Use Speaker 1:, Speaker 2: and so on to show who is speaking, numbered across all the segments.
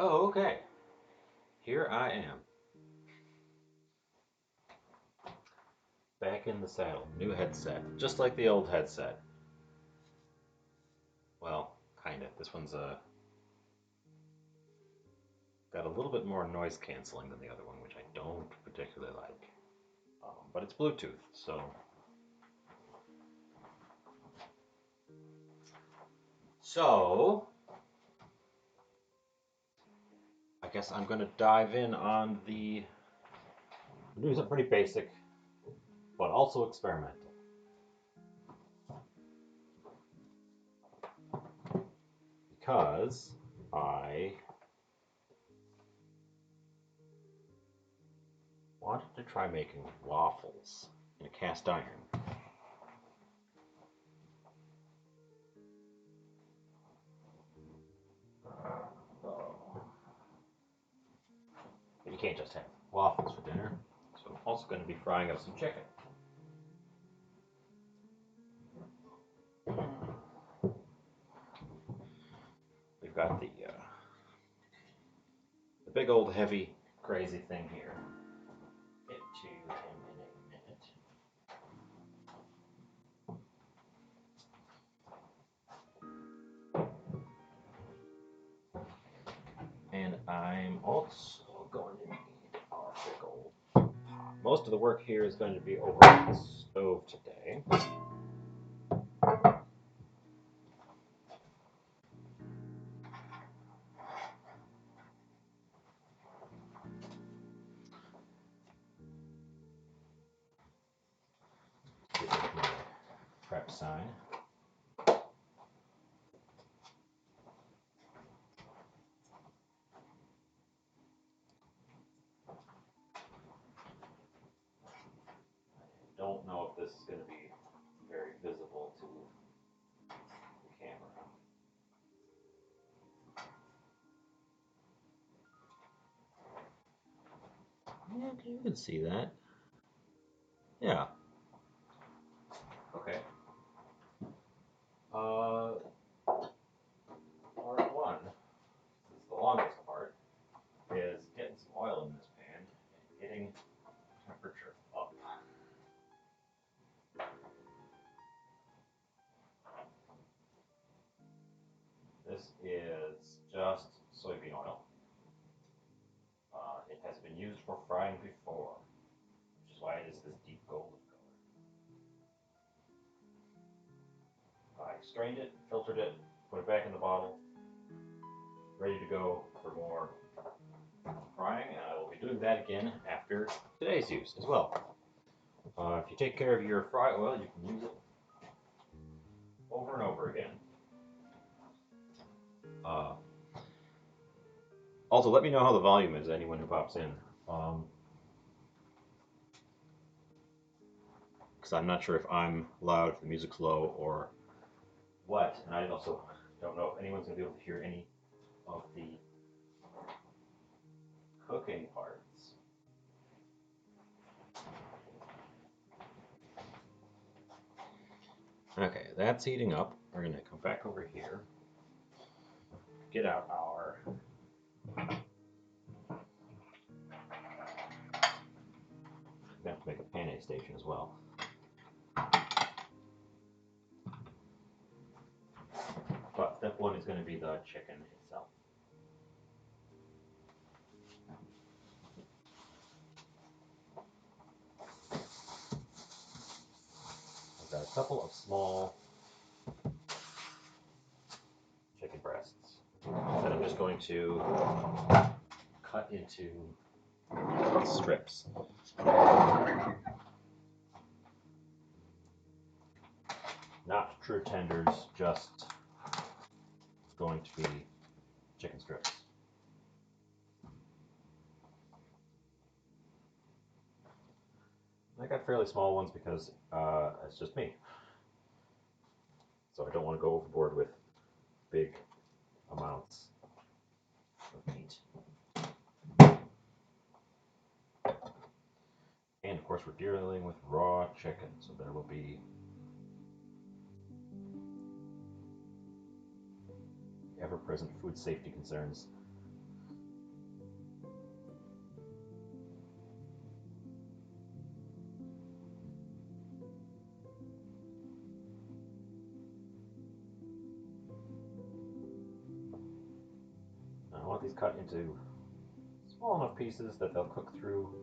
Speaker 1: Oh, okay. Here I am, back in the saddle. New headset, just like the old headset. Well, kinda. This one's got a little bit more noise canceling than the other one, which I don't particularly like. But it's Bluetooth, so I guess I'm gonna dive in on the. Do something pretty basic, but also experimental. Because I wanted to try making waffles in a cast iron. But you can't just have waffles for dinner. So I'm also going to be frying up some chicken. We've got the big old heavy crazy thing here. Get to him in a minute. And I'm also going to need our big old pot. Most of the work here is going to be over on the stove today. Get my prep sign. I don't know if this is going to be very visible to the camera. Yeah, you can see that. Yeah. Okay. Part one, this is the longest part, is getting some oil in this pan and getting temperature up. This is just soybean oil. It has been used for frying before, which is why it is this deep golden color. I strained it, filtered it, put it back in the bottle, ready to go for more frying, and I will be doing that again after today's use as well. If you take care of your fry oil, you can use it over and over again. Uh, Also, let me know how the volume is, anyone who pops in. Because I'm not sure if I'm loud, if the music's low, or what. And I also don't know if anyone's going to be able to hear any of the cooking parts. Okay, that's heating up. We're going to come back over here, get out our we have to make a pane station as well. But step one is going to be the chicken itself. I've got a couple of small chicken breasts that I'm just going to cut into strips. Not true tenders, just going to be chicken strips. I got fairly small ones because it's just me. So I don't want to go overboard with big amounts of meat. And of course we're dealing with raw chicken, so there will be ever-present food safety concerns. these cut into small enough pieces that they'll cook through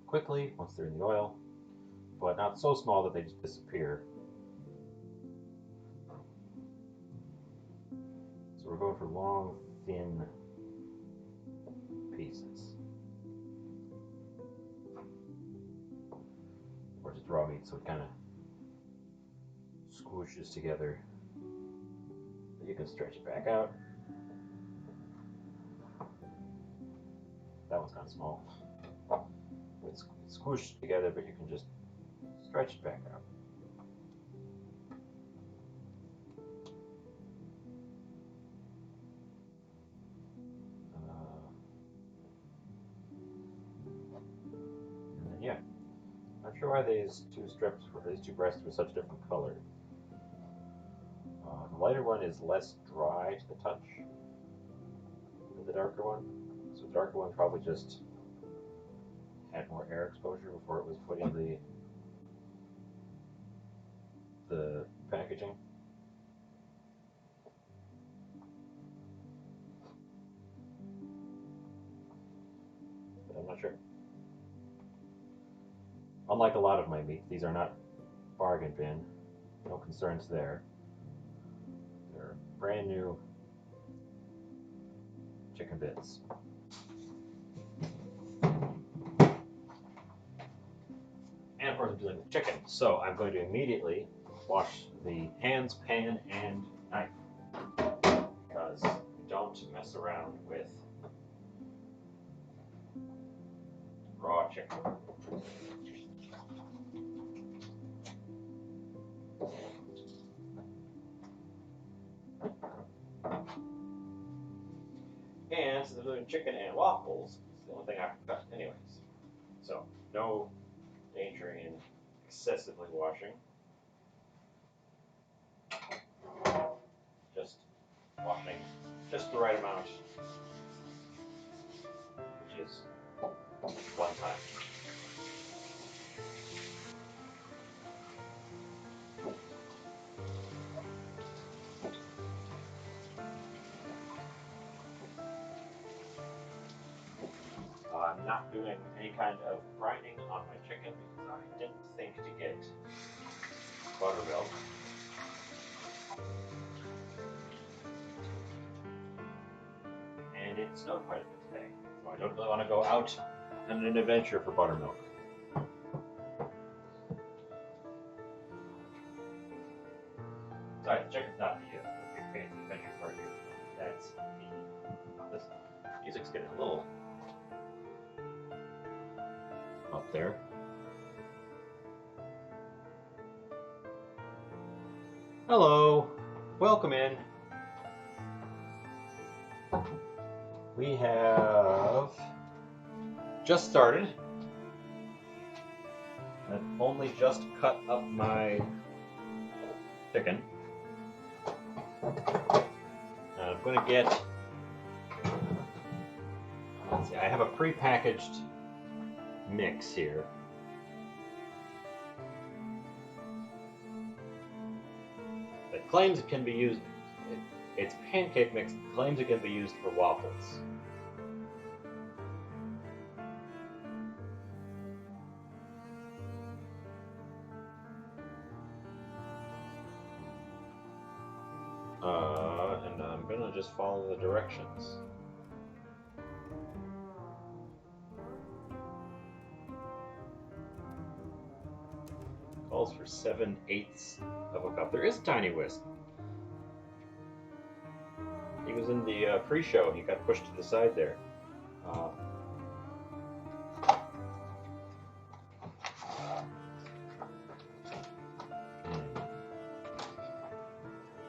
Speaker 1: quickly once they're in the oil, but not so small that they just disappear. So we're going for long, thin pieces. Or just raw meat, so it kind of squishes together. You can stretch it back out. That one's kind of small. It's squished together, but you can just stretch it back out. And then, yeah, not sure why these two breasts were such different color. The lighter one is less dry to the touch than the darker one. So the darker one probably just had more air exposure before it was put in the packaging. But I'm not sure. Unlike a lot of my meats, these are not bargain bin. No concerns there. They're brand new chicken bits. And of course I'm dealing with chicken, so I'm going to immediately wash the hands, pan, and knife, because we don't mess around with raw chicken. And since I'm doing chicken and waffles, it's the only thing I can cut anyways. So, no danger in excessively washing. Just washing just the right amount, which is one time. I'm not doing any kind of grinding on my chicken because I didn't think to get buttermilk. And it snowed quite a bit today, so I don't really want to go out on an adventure for buttermilk. Sorry, the chicken's not the big fancy adventure part here. That's this music's getting a little up there. Hello, welcome in. We have just started. I've only just cut up my chicken. I'm going to get, let's see, I have a pre-packaged mix here. That claims it can be used, it's pancake mix, claims it can be used for waffles. And I'm gonna just follow the directions. Calls for 7/8 of a cup. There is a tiny whisk. He was in the pre-show. He got pushed to the side there.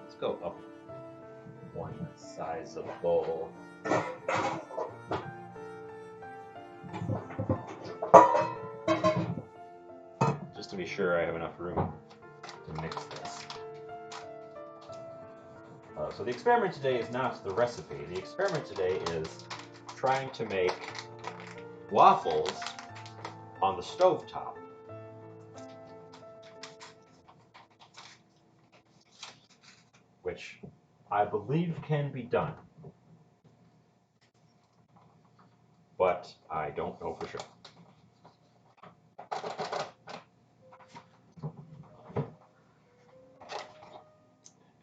Speaker 1: Let's go up one size of the bowl. Just to be sure I have enough room to mix this. So the experiment today is not the recipe. The experiment today is trying to make waffles on the stovetop. Which I believe can be done. but I don't know for sure.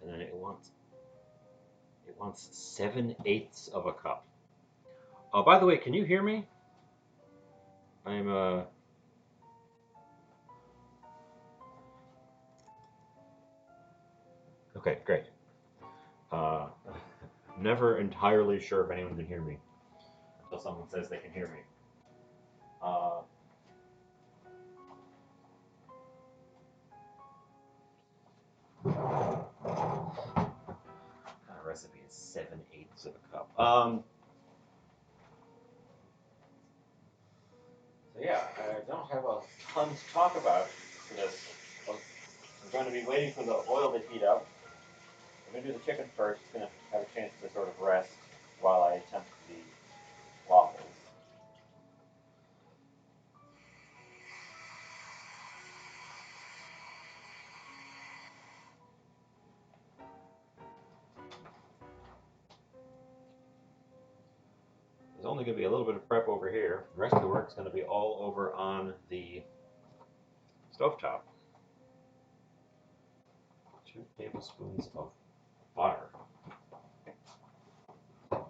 Speaker 1: And then it wants 7/8 of a cup. Oh, by the way, can you hear me? I'm Okay, great. Uh, never entirely sure if anyone can hear me until someone says they can hear me. What kind of recipe is 7/8 of a cup? So yeah, I don't have a ton to talk about for this. I'm going to be waiting for the oil to heat up. I'm going to do the chicken first. It's going to have a chance to sort of rest while I attempt the waffles. There's only going to be a little bit of prep over here. The rest of the work is going to be all over on the stovetop. 2 tablespoons of butter. 2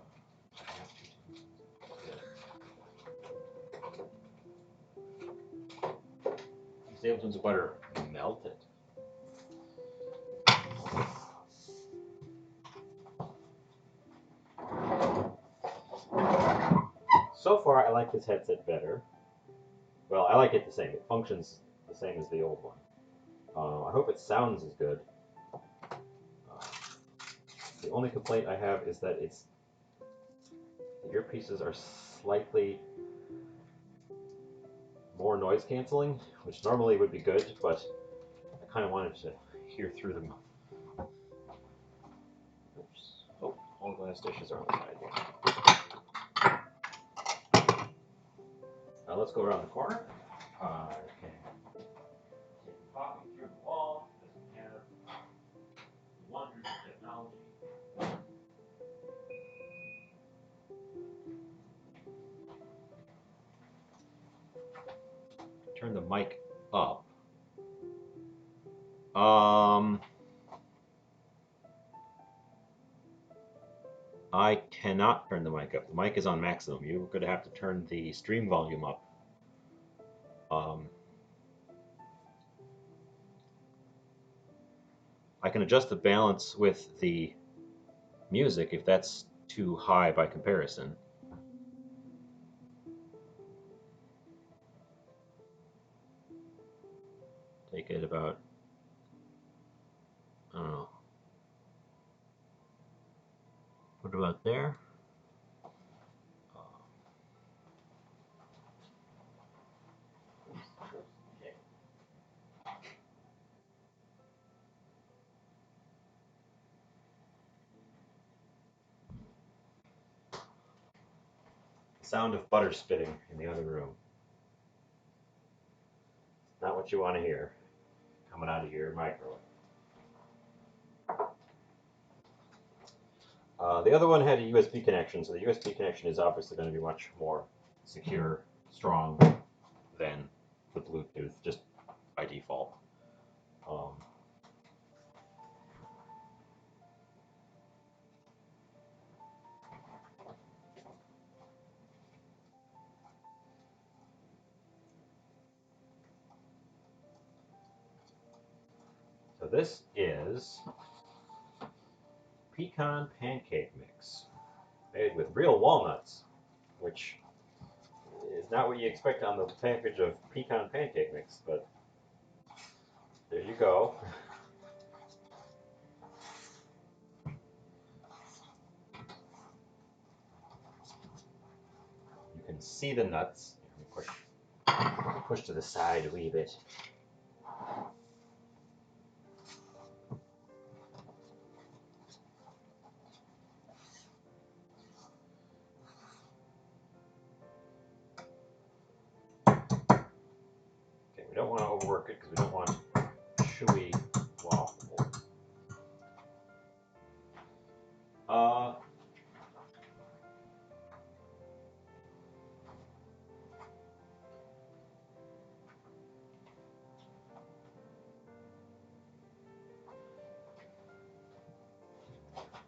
Speaker 1: tablespoons of butter melted. So far, I like this headset better. Well, I like it the same. It functions the same as the old one. I hope it sounds as good. The only complaint I have is that the earpieces are slightly more noise canceling, which normally would be good, but I kind of wanted to hear through them. Oops. Oh, all the glass dishes are on the side here. Now let's go around the corner. Okay. Popping through the wall. Doesn't have the wonders of technology. Turn the mic up. I cannot turn the mic up. The mic is on maximum. You're going to have to turn the stream volume up. I can adjust the balance with the music if that's too high by comparison. Take it about, I don't know. What about there? Sound of butter spitting in the other room. Not what you want to hear coming out of your microwave. The other one had a USB connection, so the USB connection is obviously going to be much more secure, strong than the Bluetooth, just by default. So this is pecan pancake mix, made with real walnuts, which is not what you expect on the package of pecan pancake mix, but there you go. You can see the nuts. Push to the side a wee bit. Okay, we don't want to overwork it because we don't want chewy waffles.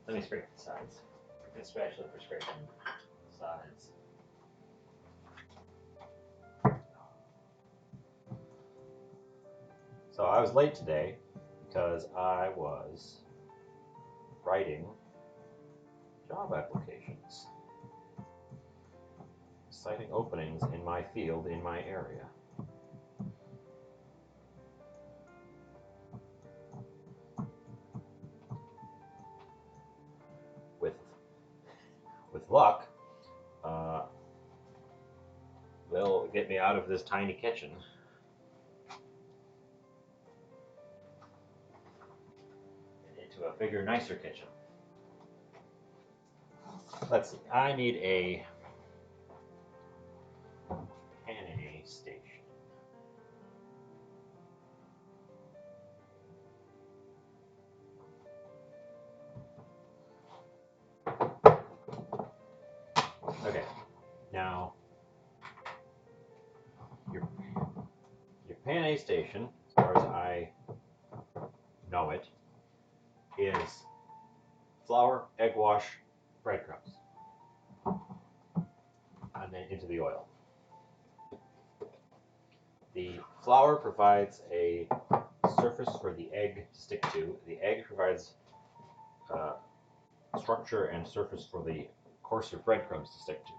Speaker 1: Let me scrape the sides. This spatula for scraping the sides. So I was late today because I was writing job applications, citing openings in my field, in my area. With luck, they'll get me out of this tiny kitchen. And into a bigger, nicer kitchen. Let's see, I need a penne station. Okay, now your penne station, as far as I know it, is flour, egg wash, breadcrumbs, and then into the oil. The flour provides a surface for the egg to stick to. The egg provides structure and surface for the coarser breadcrumbs to stick to.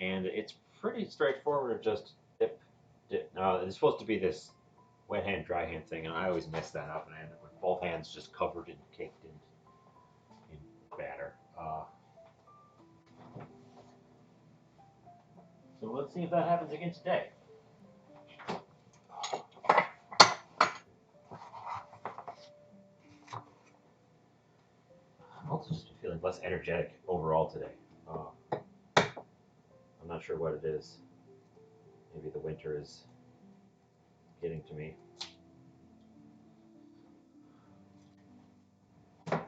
Speaker 1: And it's pretty straightforward. Just dip. It's supposed to be this wet hand, dry hand thing, and I always mess that up, and I end up with both hands just covered and caked in batter. So let's see if that happens again today. I'm also just feeling less energetic overall today. I'm not sure what it is. Maybe the winter is getting to me. I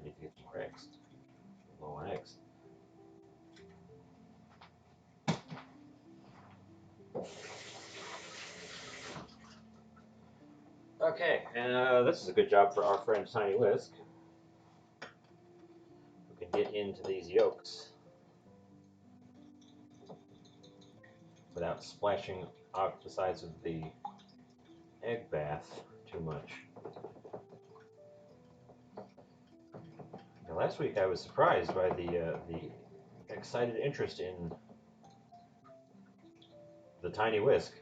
Speaker 1: need to get some more eggs. Low on eggs. Okay, and this is a good job for our friend Tiny Whisk, who can get into these yolks without splashing out the sides of the egg bath too much. Now, last week I was surprised by the excited interest in the Tiny Whisk.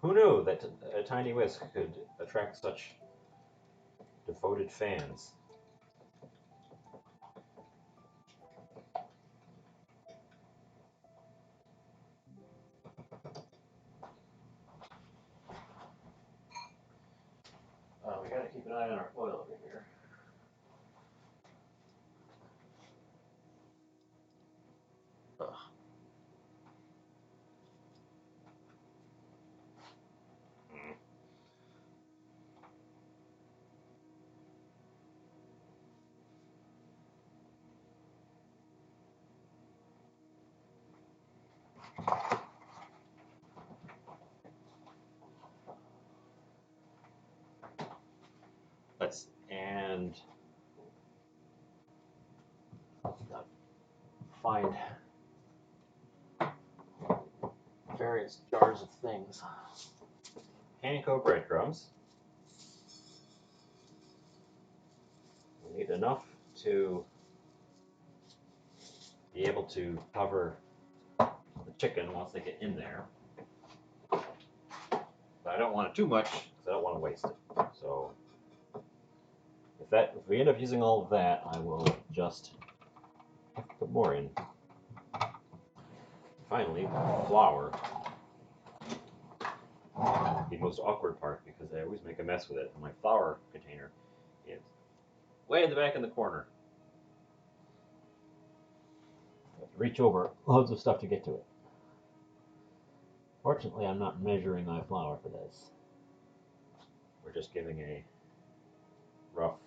Speaker 1: Who knew that a Tiny Whisk could attract such devoted fans? We gotta keep an eye on our oil over here. Ugh. And find various jars of things. Panko breadcrumbs. We need enough to be able to cover the chicken once they get in there. But I don't want it too much because I don't want to waste it. So if we end up using all of that, I will just put more in. Finally, flour. The most awkward part because I always make a mess with it. My flour container is way in the back in the corner. I have to reach over loads of stuff to get to it. Fortunately, I'm not measuring my flour for this. We're just giving a rough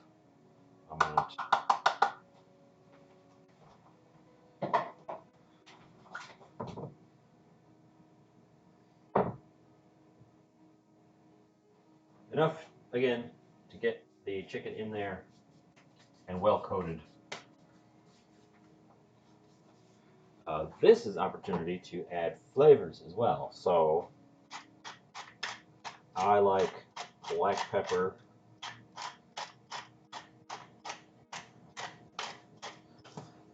Speaker 1: Enough, again, to get the chicken in there and well coated. This is opportunity to add flavors as well. So I like black pepper.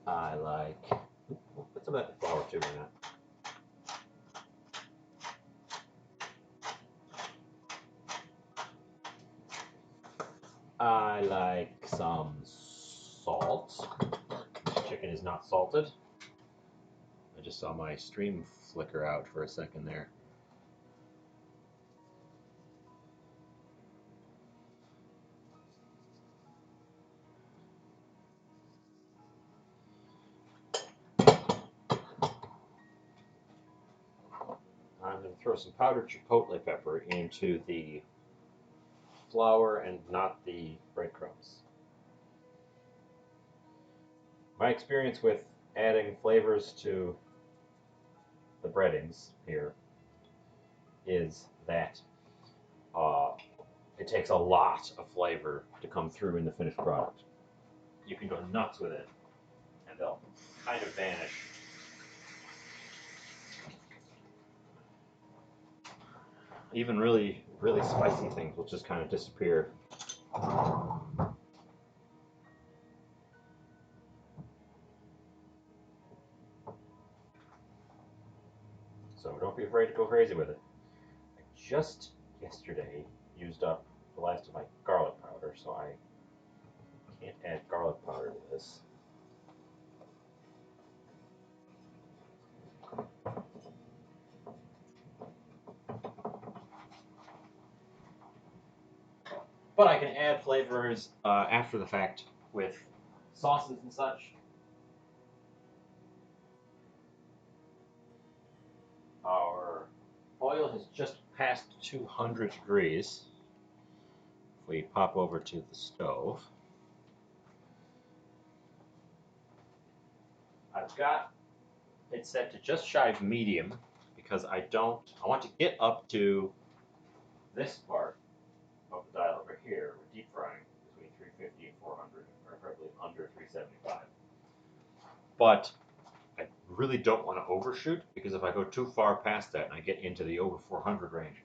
Speaker 1: I like, put some of that flour too, why not? I like some salt. Chicken is not salted. I just saw my stream flicker out for a second there. I'm going to throw some powdered chipotle pepper into the flour and not the breadcrumbs. My experience with adding flavors to the breadings here is that it takes a lot of flavor to come through in the finished product. You can go nuts with it, and they'll kind of vanish. Even really, really spicy things will just kind of disappear. So don't be afraid to go crazy with it. I just yesterday used up the last of my garlic powder, so I can't add garlic powder to this. But I can add flavors after the fact with sauces and such. Our oil has just passed 200 degrees. If we pop over to the stove, I've got it set to just shy of medium because I want to get up to this part of the dial over here. We're deep frying between 350 and 400, or probably under 375. But I really don't want to overshoot because if I go too far past that and I get into the over 400 range,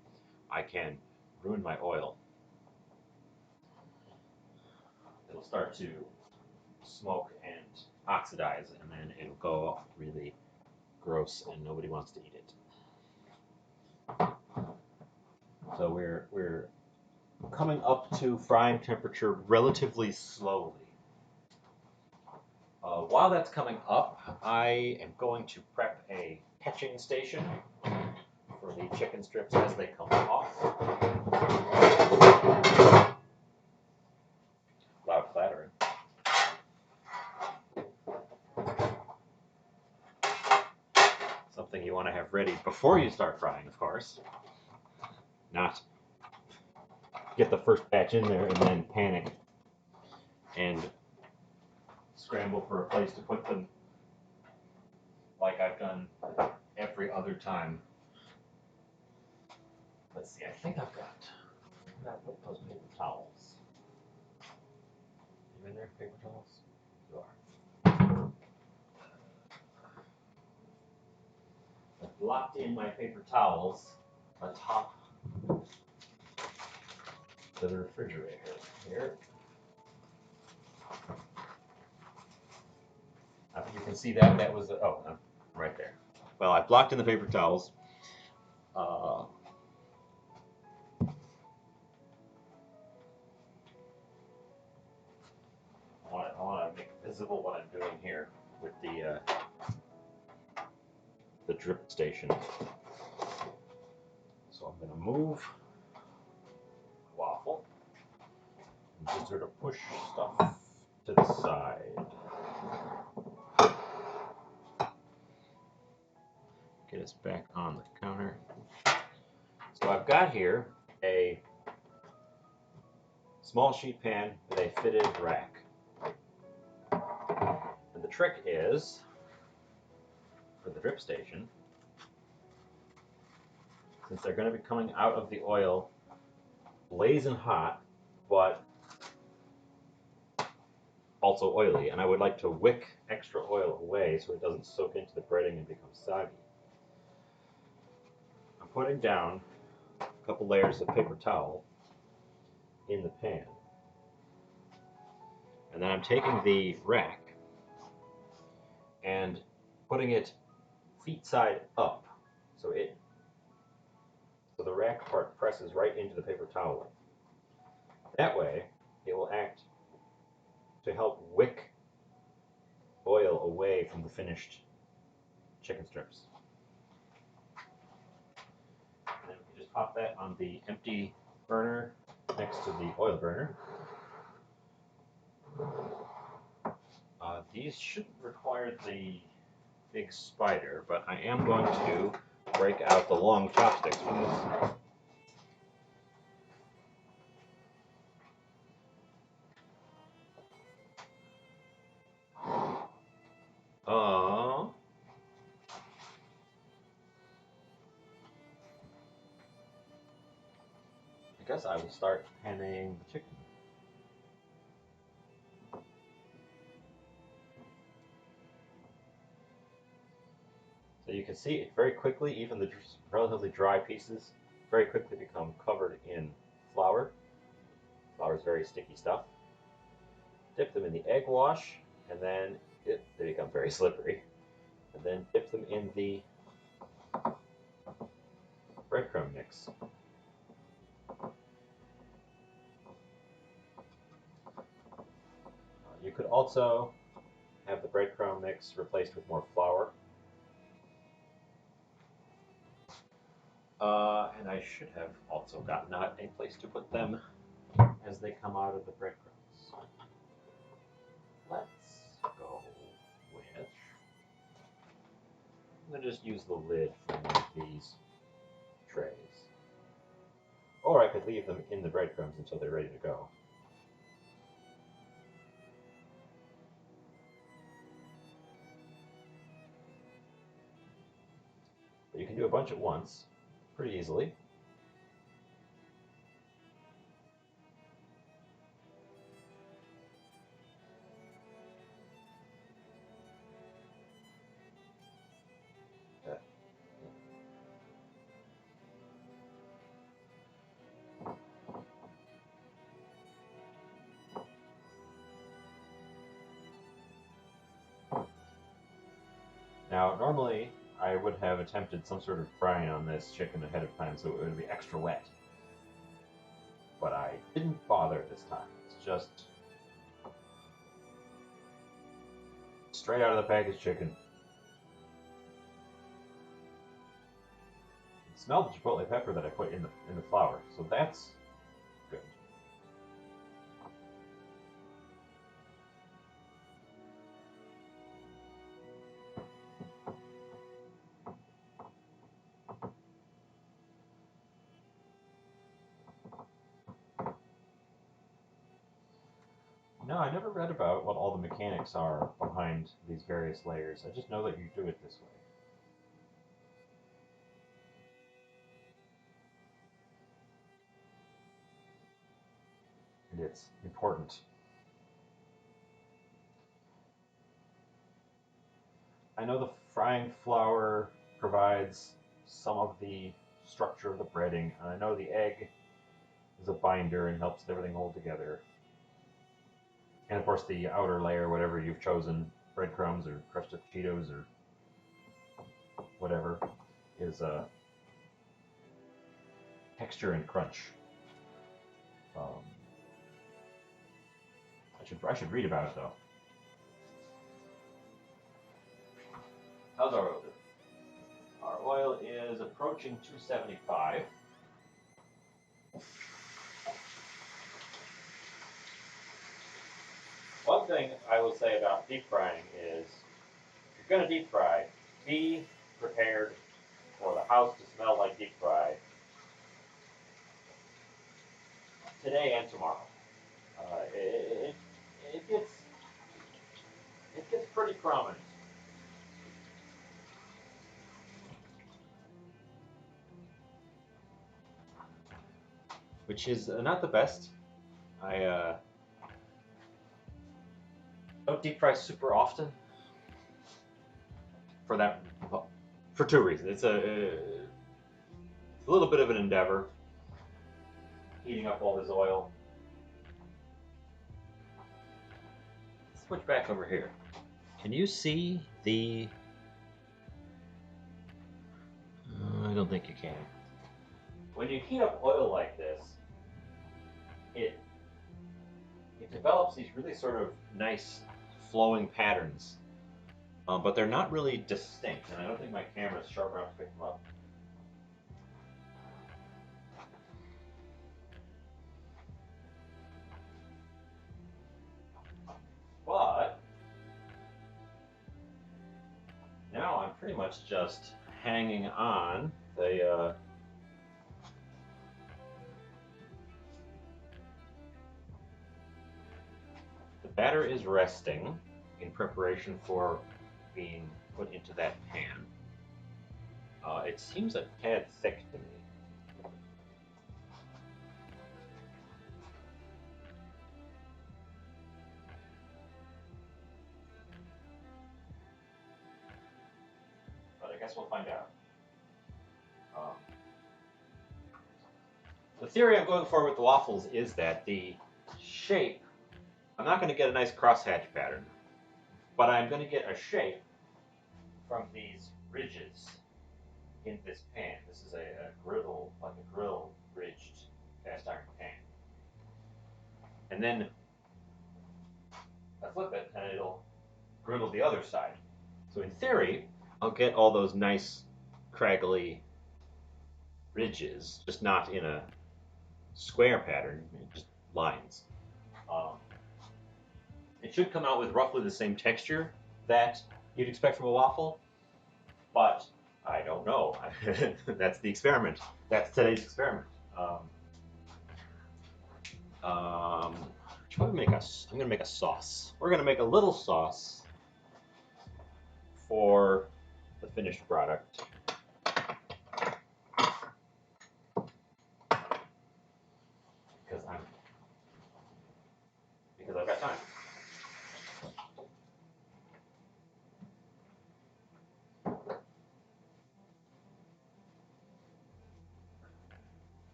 Speaker 1: I can ruin my oil. It'll start to smoke and oxidize, and then it'll go really gross, and nobody wants to eat it. So we're coming up to frying temperature relatively slowly. While that's coming up, I am going to prep a catching station for the chicken strips as they come off. Loud clattering. Something you want to have ready before you start frying, of course. Not get the first batch in there and then panic and scramble for a place to put them like I've done every other time. Let's see, I think I've got those paper towels. You in there, paper towels? You are. I've locked in my paper towels atop the refrigerator here. You can see that was, right there. Well, I've blocked in the paper towels. I want to make visible what I'm doing here with the drip station. So I'm going to move the waffle and just sort of push stuff to the side. Get us back on the counter. So I've got here a small sheet pan with a fitted rack. And the trick is, for the drip station, since they're going to be coming out of the oil blazing hot, but also oily, and I would like to wick extra oil away so it doesn't soak into the breading and become soggy. I'm putting down a couple layers of paper towel in the pan, and then I'm taking the rack and putting it feet side up, so the rack part presses right into the paper towel. That way, it will act to help wick oil away from the finished chicken strips. And then we can just pop that on the empty burner next to the oil burner. These shouldn't require the big spider, but I am going to break out the long chopsticks for this. I guess I will start panning the chicken. So you can see it very quickly, even the relatively dry pieces very quickly become covered in flour. Flour is very sticky stuff. Dip them in the egg wash, and then they become very slippery. And then dip them in the breadcrumb mix. You could also have the breadcrumb mix replaced with more flour. And I should have also gotten out a place to put them as they come out of the breadcrumbs. Let's go with... I'm going to just use the lid for one of these trays. Or I could leave them in the breadcrumbs until they're ready to go. But you can do a bunch at once, pretty easily. Now, normally, I would have attempted some sort of frying on this chicken ahead of time so it would be extra wet. But I didn't bother this time. It's just straight out of the packaged chicken. It smelled the chipotle pepper that I put in the flour, so that's good. No, I never read about what all the mechanics are behind these various layers. I just know that you do it this way. And it's important. I know the frying flour provides some of the structure of the breading, and I know the egg is a binder and helps everything hold together. And of course the outer layer, whatever you've chosen, breadcrumbs or crusted Cheetos or whatever, is texture and crunch. I should read about it though. How's our oil doing? Our oil is approaching 275. One thing I will say about deep frying is, if you're going to deep fry, be prepared for the house to smell like deep fry today and tomorrow. It gets pretty prominent. which is not the best. I don't deep fry super often for that, for two reasons. It's a little bit of an endeavor, heating up all this oil. Switch back over here. Can you see the? I don't think you can. When you heat up oil like this, it develops these really sort of nice flowing patterns, but they're not really distinct, and I don't think my camera is sharp enough to pick them up. But now I'm pretty much just hanging on the batter is resting in preparation for being put into that pan. It seems a tad thick to me. But I guess we'll find out. The theory I'm going for with the waffles is that the shape, I'm not going to get a nice crosshatch pattern, but I'm going to get a shape from these ridges in this pan. This is a griddle, like a grill ridged cast iron pan. And then I flip it and it'll griddle the other side. So in theory, I'll get all those nice craggly ridges, just not in a square pattern, just lines. It should come out with roughly the same texture that you'd expect from a waffle, but I don't know. That's the experiment. That's today's experiment. I'm going to make a sauce. We're going to make a little sauce for the finished product. Because I've got time.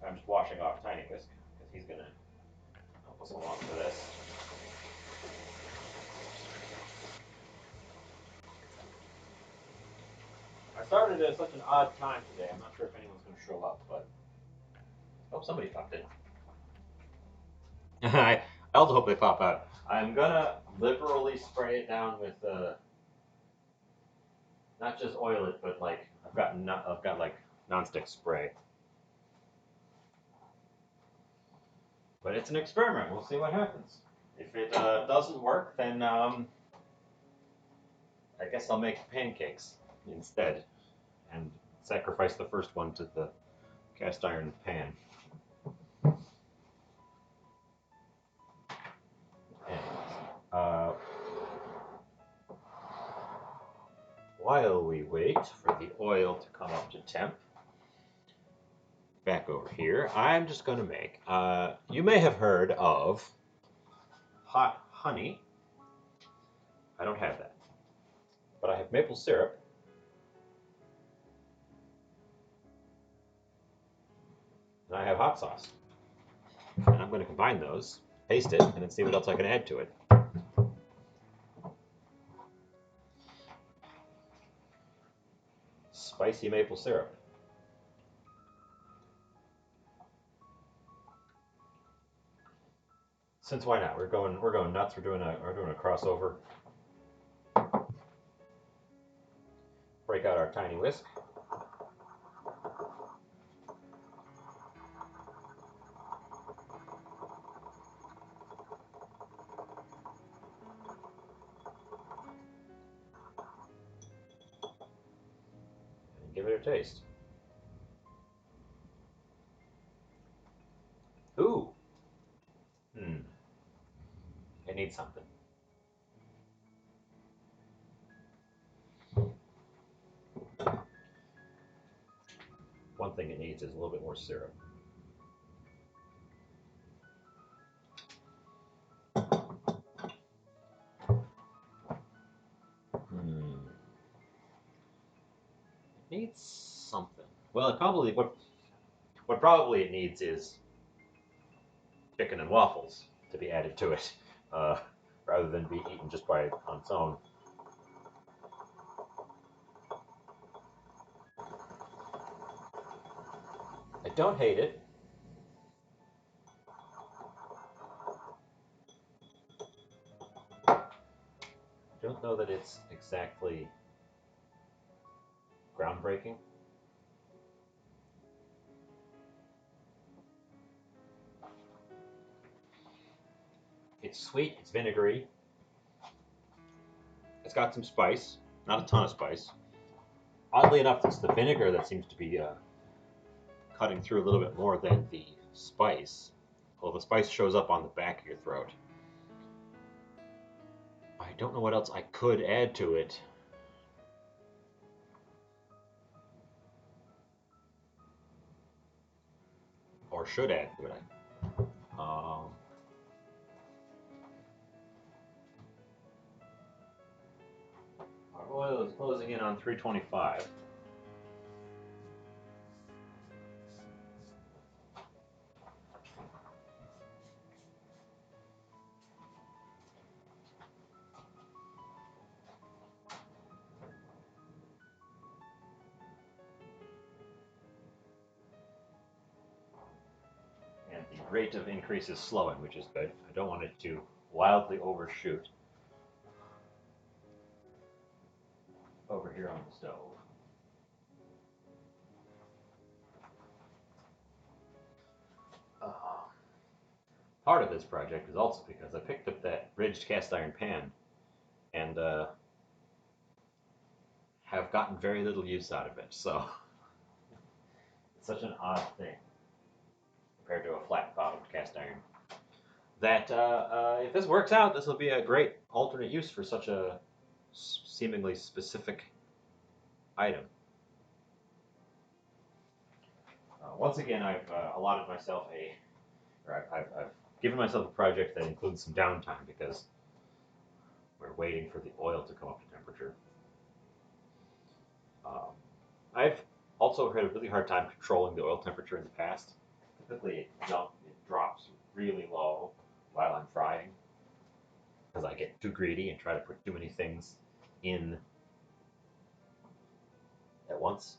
Speaker 1: I'm just washing off Tiny Whisk because he's going to help us along for this. I started at such an odd time today. I'm not sure if anyone's going to show up, but oh, somebody popped in. I also hope they pop out. I'm gonna liberally spray it down with not just oil it, but like I've got like nonstick spray. But it's an experiment. We'll see what happens. If it doesn't work, then I guess I'll make pancakes instead and sacrifice the first one to the cast iron pan. While we wait for the oil to come up to temp, back over here, I'm just going to make, you may have heard of hot honey. I don't have that, but I have maple syrup. And I have hot sauce. And I'm going to combine those, taste it, and then see what else I can add to it. Spicy maple syrup. Since why not? We're going nuts. We're doing a crossover. Break out our Tiny Whisk. And give it a taste. Ooh. It needs something. One thing it needs is a little bit more syrup. Well, it probably what probably it needs is chicken and waffles to be added to it, uh, rather than be eaten just by on its own. I don't hate it. I don't know that it's exactly groundbreaking. It's sweet. It's vinegary. It's got some spice, not a ton of spice. Oddly enough, it's the vinegar that seems to be cutting through a little bit more than the spice. Well, the spice shows up on the back of your throat. I don't know what else I could add to it. Or should add to it. Our oil is closing in on 325. And the rate of increase is slowing, which is good. I don't want it to wildly overshoot over here on the stove. Uh, Part of this project is also because I picked up that ridged cast iron pan and have gotten very little use out of it. So it's such an odd thing compared to a flat bottomed cast iron. That if this works out, this will be a great alternate use for such a seemingly specific item. Once again, I've allotted myself I've given myself a project that includes some downtime because we're waiting for the oil to come up to temperature. Um, I've also had a really hard time controlling the oil temperature in the past. Typically, it drops really low while I'm frying because I get too greedy and try to put too many things in at once.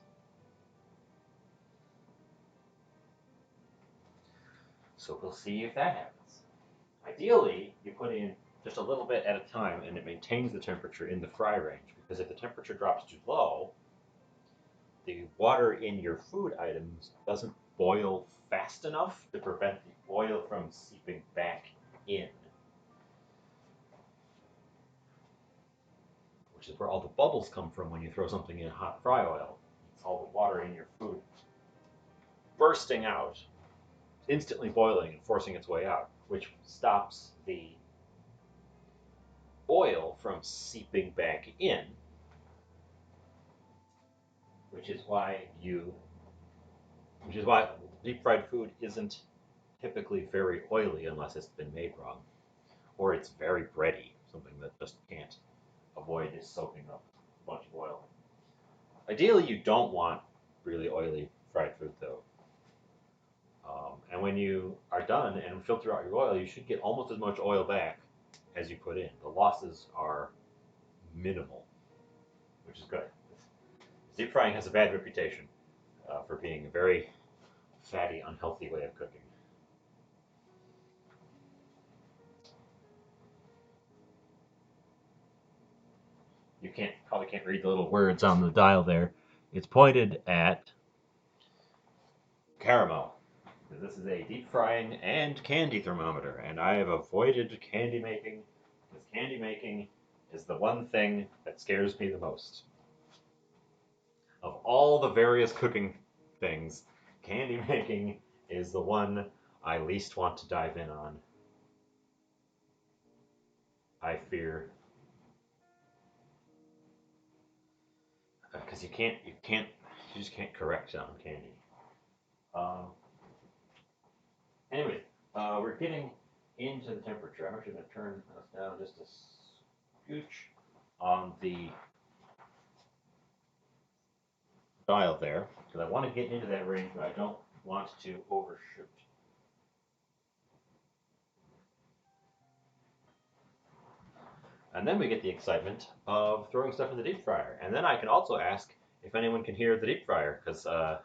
Speaker 1: So we'll see if that happens. Ideally, you put in just a little bit at a time and it maintains the temperature in the fry range because if the temperature drops too low, the water in your food items doesn't boil fast enough to prevent the oil from seeping back in, which is where all the bubbles come from when you throw something in hot fry oil. It's all the water in your food bursting out, instantly boiling and forcing its way out, which stops the oil from seeping back in, which is why deep fried food isn't typically very oily unless it's been made wrong, or it's very bready, something that just can't avoid is soaking up a bunch of oil. Ideally, you don't want really oily fried food though. And when you are done and filter out your oil, you should get almost as much oil back as you put in. The losses are minimal, which is good. Deep frying has a bad reputation for being a very fatty, unhealthy way of cooking. You probably can't read the little words on the dial there. It's pointed at caramel. This is a deep frying and candy thermometer, and I have avoided candy making because candy making is the one thing that scares me the most. Of all the various cooking things, candy making is the one I least want to dive in on. I fear because you just can't correct on candy. Um, anyway, we're getting into the temperature. I'm actually going to turn us down just a scooch on the dial there because I want to get into that range, but I don't want to overshoot. And then we get the excitement of throwing stuff in the deep fryer. And then I can also ask if anyone can hear the deep fryer, because I'm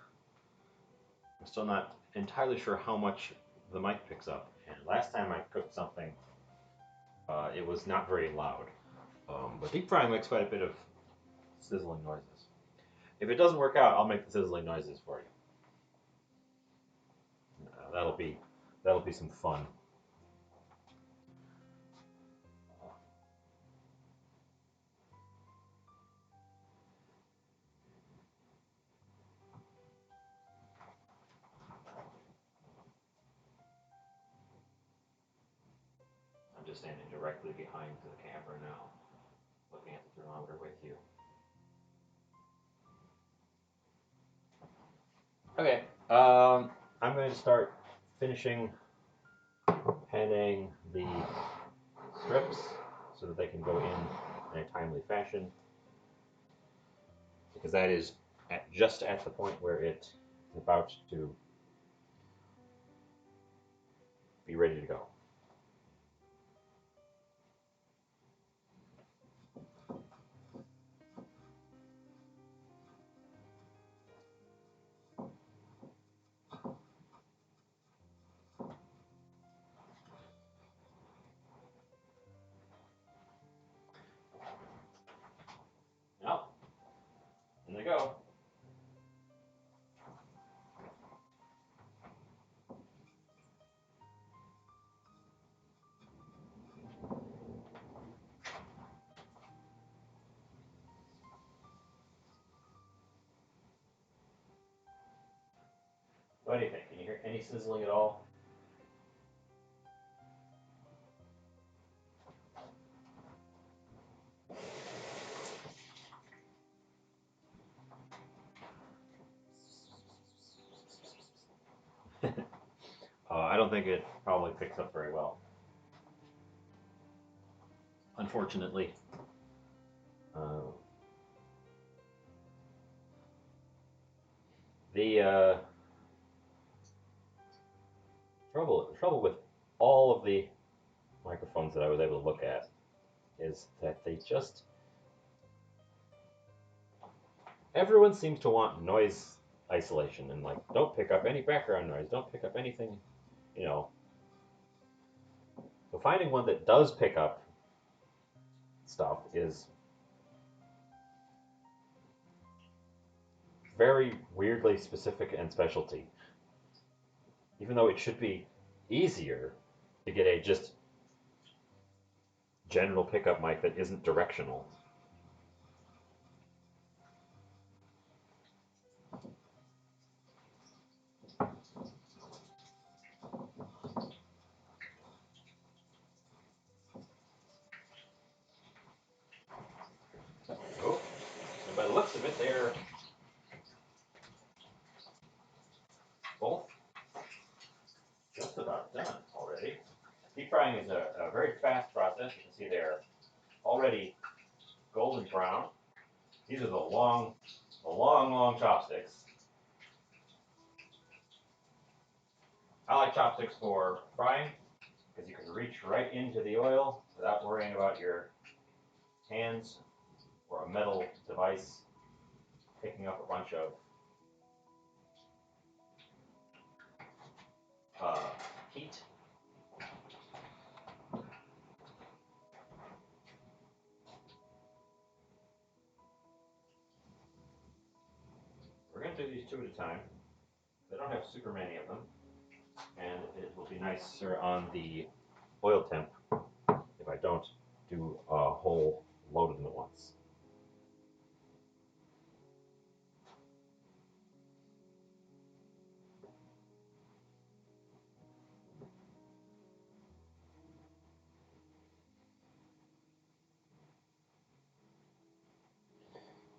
Speaker 1: still not entirely sure how much the mic picks up. And last time I cooked something, it was not very loud. But deep frying makes quite a bit of sizzling noises. If it doesn't work out, I'll make the sizzling noises for you. That'll be some fun. I'm just standing directly behind the camera now, looking at the thermometer with you. Okay, I'm going to start finishing panning the strips so that they can go in a timely fashion, because that is just at the point where it is about to be ready to go. Now, in they go. What do you think? Can you hear any sizzling at all? I don't think it probably picks up very well, unfortunately. Uh, the trouble with all of the microphones that I was able to look at is that they just everyone seems to want noise isolation and like don't pick up any background noise, don't pick up anything, you know. So finding one that does pick up stuff is very weirdly specific and specialty. Even though it should be easier to get a just general pickup mic that isn't directional. Oh, and by the looks of it, they're both just about done already. Deep frying is a very fast process. You can see they're already golden brown. These are the long chopsticks. I like chopsticks for frying because you can reach right into the oil without worrying about your hands or a metal device picking up a bunch of heat. We're going to do these two at a time. They don't have super many of them, and it will be nicer on the oil temp if I don't do a whole load of them at once.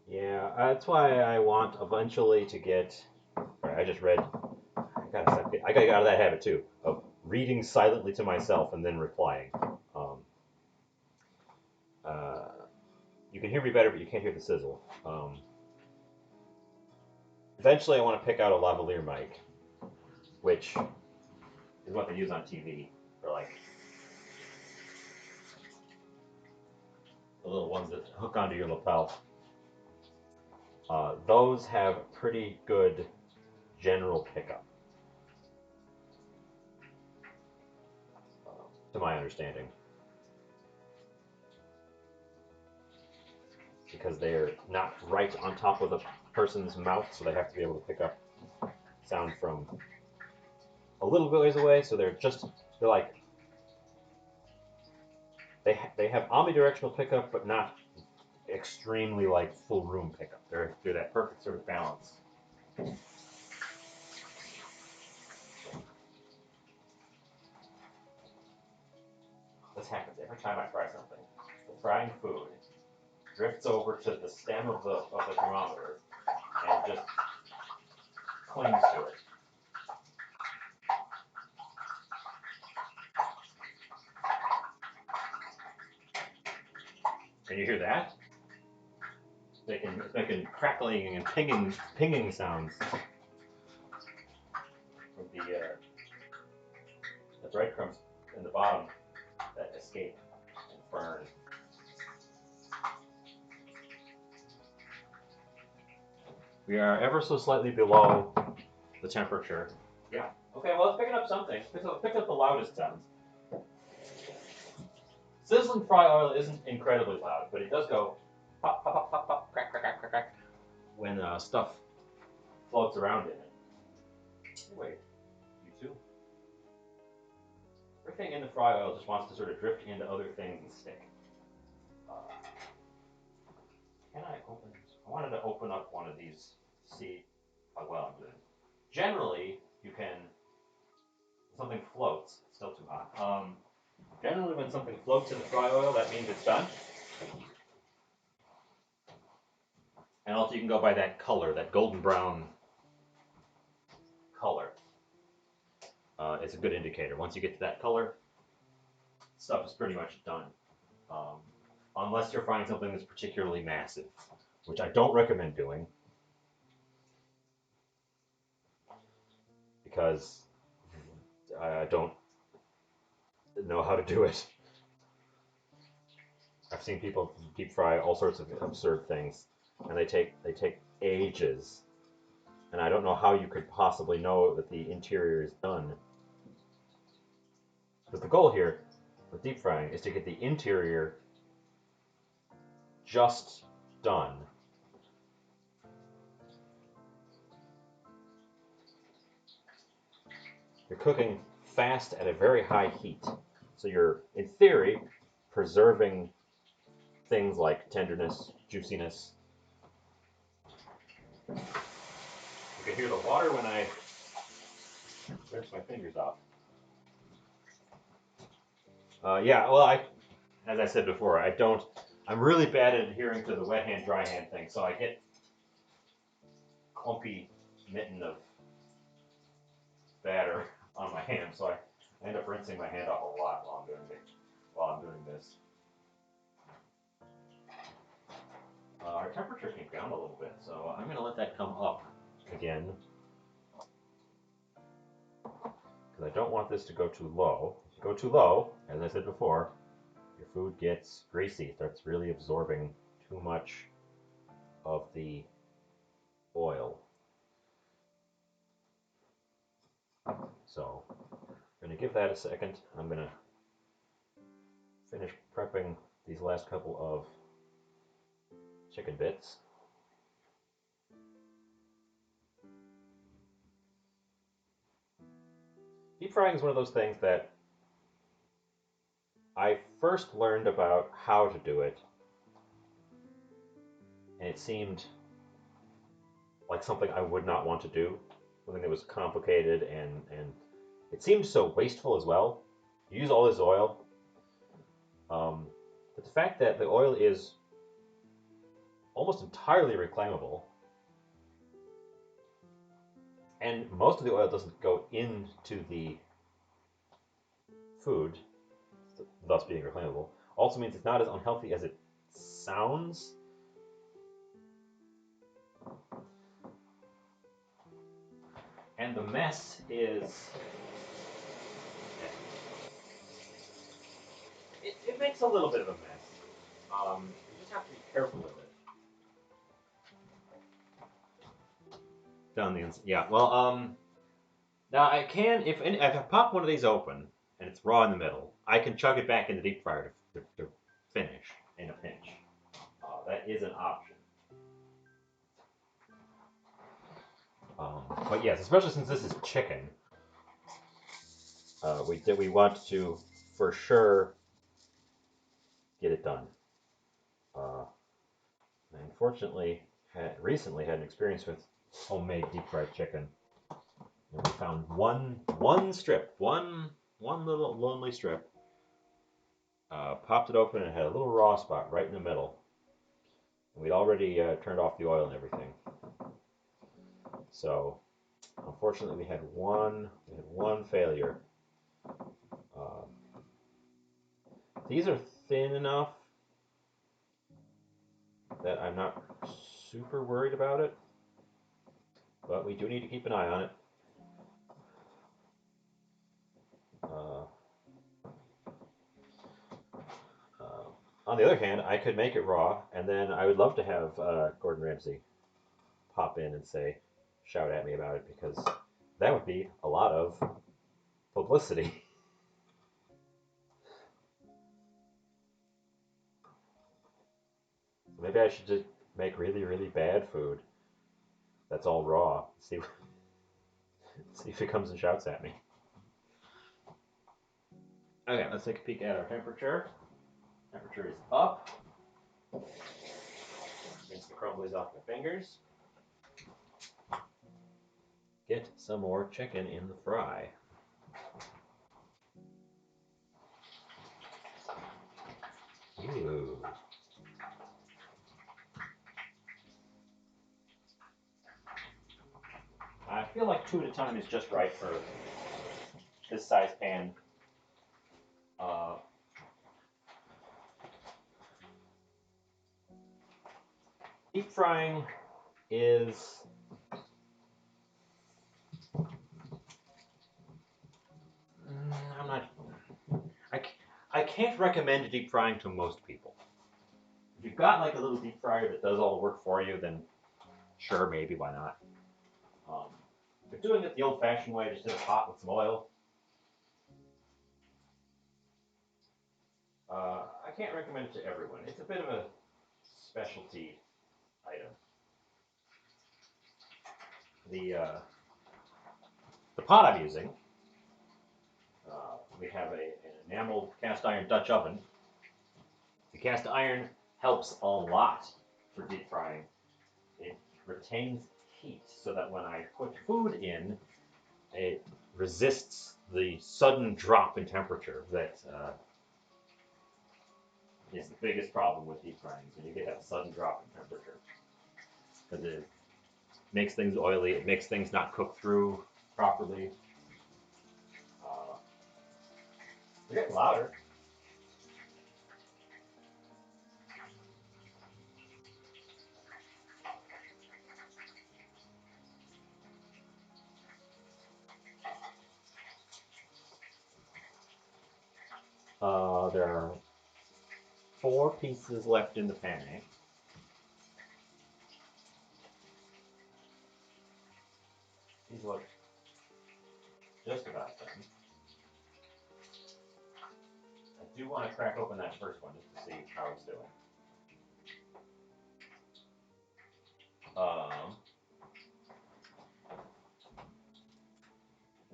Speaker 1: Yeah, that's why I want eventually to get. Sorry, I just read. I gotta get out of that habit too of reading silently to myself and then replying. Um, uh, you can hear me better, but you can't hear the sizzle. eventually I want to pick out a lavalier mic, which is what they use on TV for like the little ones that hook onto your lapel. Those have pretty good general pickup, to my understanding, because they're not right on top of the person's mouth, so they have to be able to pick up sound from a little bit ways away. So they're like they have omnidirectional pickup, but not extremely like full room pickup. They're that perfect sort of balance. This happens every time I fry something. The frying food drifts over to the stem of the thermometer and just clings to it. Can you hear that? It's making crackling and pinging sounds from the breadcrumbs in the bottom that escape and burn. We are ever so slightly below the temperature. Yeah. Okay, well, it's picking up something. It's picking up the loudest sounds. Sizzling fry oil isn't incredibly loud, but it does go pop, pop, pop, pop, pop, crack, crack, crack, crack, crack when stuff floats around in it. Wait, you too? Everything in the fry oil just wants to sort of drift into other things and stick. Can I open this? I wanted to open up one of these, see how well I'm doing. Generally, you can, something floats, it's still too hot. Generally, when something floats in the fry oil, that means it's done. And also, you can go by that color, that golden brown color. It's a good indicator. Once you get to that color, stuff is pretty much done. Unless you're frying something that's particularly massive, which I don't recommend doing, because I don't know how to do it. I've seen people deep fry all sorts of absurd things, and they take ages. And I don't know how you could possibly know that the interior is done. Because the goal here with deep frying is to get the interior just done. You're cooking fast at a very high heat. So you're, in theory, preserving things like tenderness, juiciness. You can hear the water when I rinse my fingers off. Yeah, well, as I said before, I'm really bad at adhering to the wet hand, dry hand thing, so I get clumpy mitten of batter on my hand, so I end up rinsing my hand off a lot while I'm doing this. Our temperature came down a little bit, so I'm going to let that come up again, because I don't want this to go too low. If you go too low, as I said before, your food gets greasy, starts really absorbing too much of the oil. So I'm going to give that a second. I'm going to finish prepping these last couple of chicken bits. Deep frying is one of those things that I first learned about how to do it, and it seemed like something I would not want to do, something that was complicated, and it seemed so wasteful as well. You use all this oil, but the fact that the oil is almost entirely reclaimable, and most of the oil doesn't go into the food, thus being reclaimable, also means it's not as unhealthy as it sounds. And the mess is, it makes a little bit of a mess. You just have to be careful with it. Down the inside. Yeah. Well, now I can, if I pop one of these open and it's raw in the middle, I can chug it back in the deep fryer to finish in a pinch. That is an option. But yes, especially since this is chicken, we want to for sure get it done. Uh, I unfortunately recently had an experience with homemade deep fried chicken. And we found one strip, one little lonely strip. Popped it open and it had a little raw spot right in the middle. And we'd already turned off the oil and everything. So unfortunately, we had one failure. Uh, these are thin enough that I'm not super worried about it, but we do need to keep an eye on it. Uh, on the other hand, I could make it raw, and then I would love to have Gordon Ramsay pop in and shout at me about it, because that would be a lot of publicity. Maybe I should just make really, really bad food that's all raw. See if it comes and shouts at me. Okay, let's take a peek at our temperature. Temperature is up. Rinse the crumblies off my fingers. Get some more chicken in the fry. Ooh. I feel like 2 at a time is just right for this size pan. Deep frying is I'm not I can't recommend deep frying to most people. If you've got like a little deep fryer that does all the work for you, then sure, maybe, why not? But doing it the old-fashioned way, just in a pot with some oil, I can't recommend it to everyone. It's a bit of a specialty item. The pot I'm using, we have an enameled cast iron Dutch oven. The cast iron helps a lot for deep frying. It retains heat so that when I put food in, it resists the sudden drop in temperature that is the biggest problem with deep frying. When you get that sudden drop in temperature, because it makes things oily, it makes things not cook through properly. They're getting louder. There are 4 pieces left in the pan. These look just about done. I do want to crack open that first one just to see how it's doing.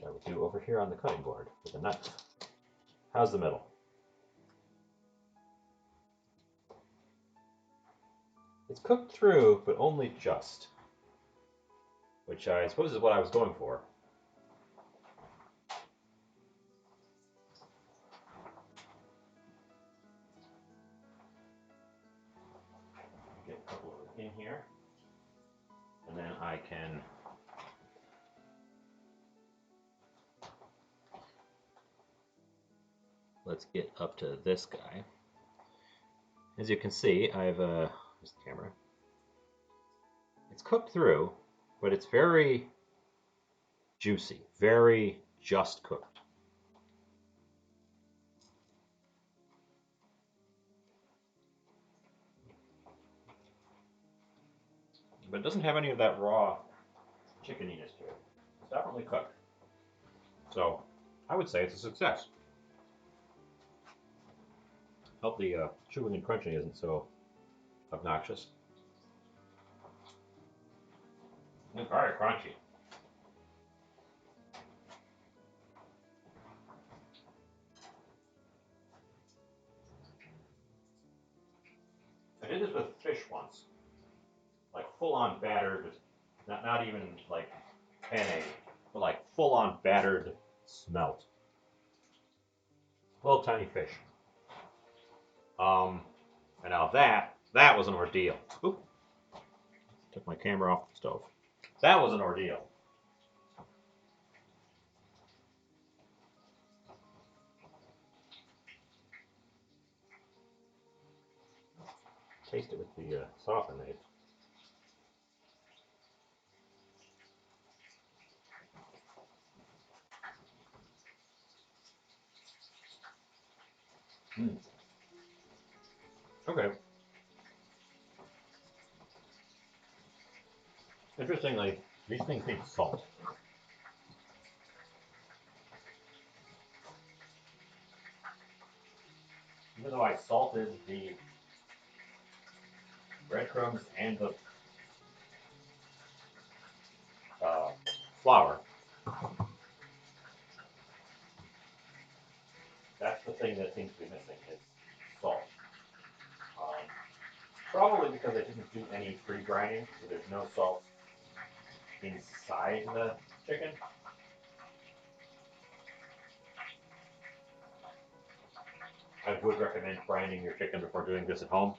Speaker 1: I would do over here on the cutting board with a knife. How's the middle? It's cooked through, but only just, which I suppose is what I was going for. Get a couple of them in here, and then I can let's get up to this guy. As you can see, I've here's the camera. It's cooked through, but it's very juicy, very just cooked. But it doesn't have any of that raw chickeniness to it. It's definitely cooked. So I would say it's a success. Hope the chewing and crunching isn't so obnoxious. It's very crunchy. I did this with fish once, like full on battered, not even like penne, but like full on battered smelt. Little tiny fish. And now that was an ordeal. Oop, took my camera off the stove. That was an ordeal. Taste it with the sauce I made. Mm. Okay. Interestingly, these things need salt. Even though I salted the breadcrumbs and the uh, flour, that's the thing that seems to be missing is salt. Um, Probably because I didn't do any pre-brining, so there's no salt inside the chicken. I would recommend brining your chicken before doing this at home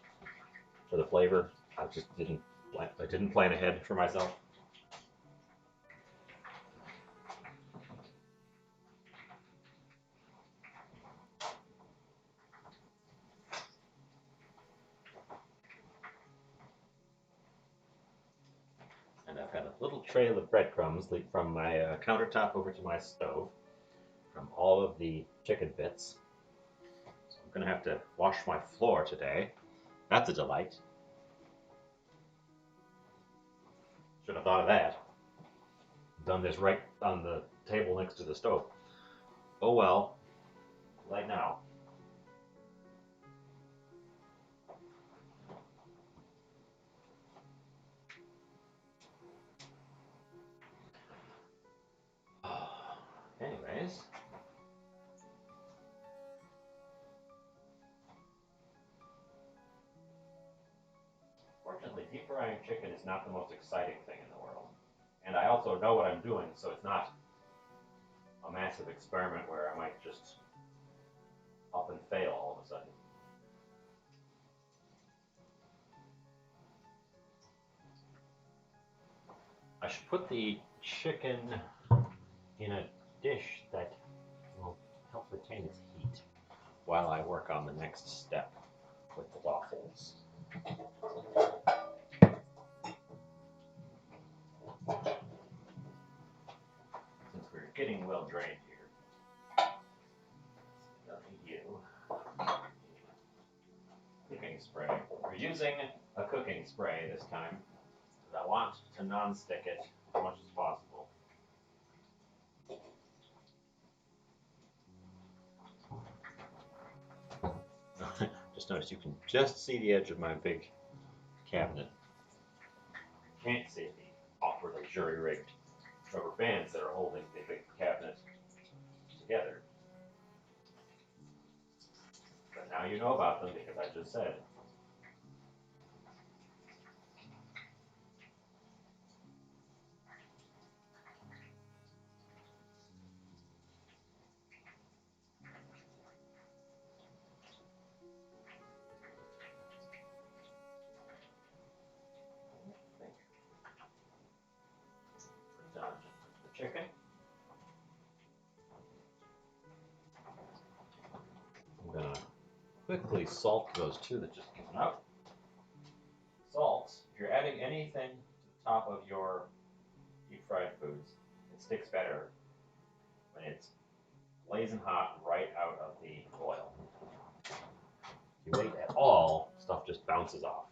Speaker 1: for the flavor. I didn't plan ahead for myself. And I've got a little trail of breadcrumbs leak from my countertop over to my stove from all of the chicken bits. So I'm gonna have to wash my floor today. That's a delight. Should have thought of that. Done this right on the table next to the stove. Oh well, right now. Anyways, fortunately, deep frying chicken is not the most exciting thing in the world. And I also know what I'm doing, so it's not a massive experiment where I might just up and fail all of a sudden. I should put the chicken in a dish that will help retain its heat while I work on the next step with the waffles. Since we're getting well drained here, don't need you. Cooking spray. We're using a cooking spray this time because I want to non-stick it as much as possible. Just notice you can just see the edge of my big cabinet. Can't see the awkwardly jury-rigged rubber bands that are holding the big cabinet together. But now you know about them because I just said. I think we're done with the chicken. I'm gonna quickly salt those two that just came out. Salt, if you're adding anything to the top of your deep fried foods, it's sticks better when it's blazing hot right out of the oil. If you wait at all, stuff just bounces off.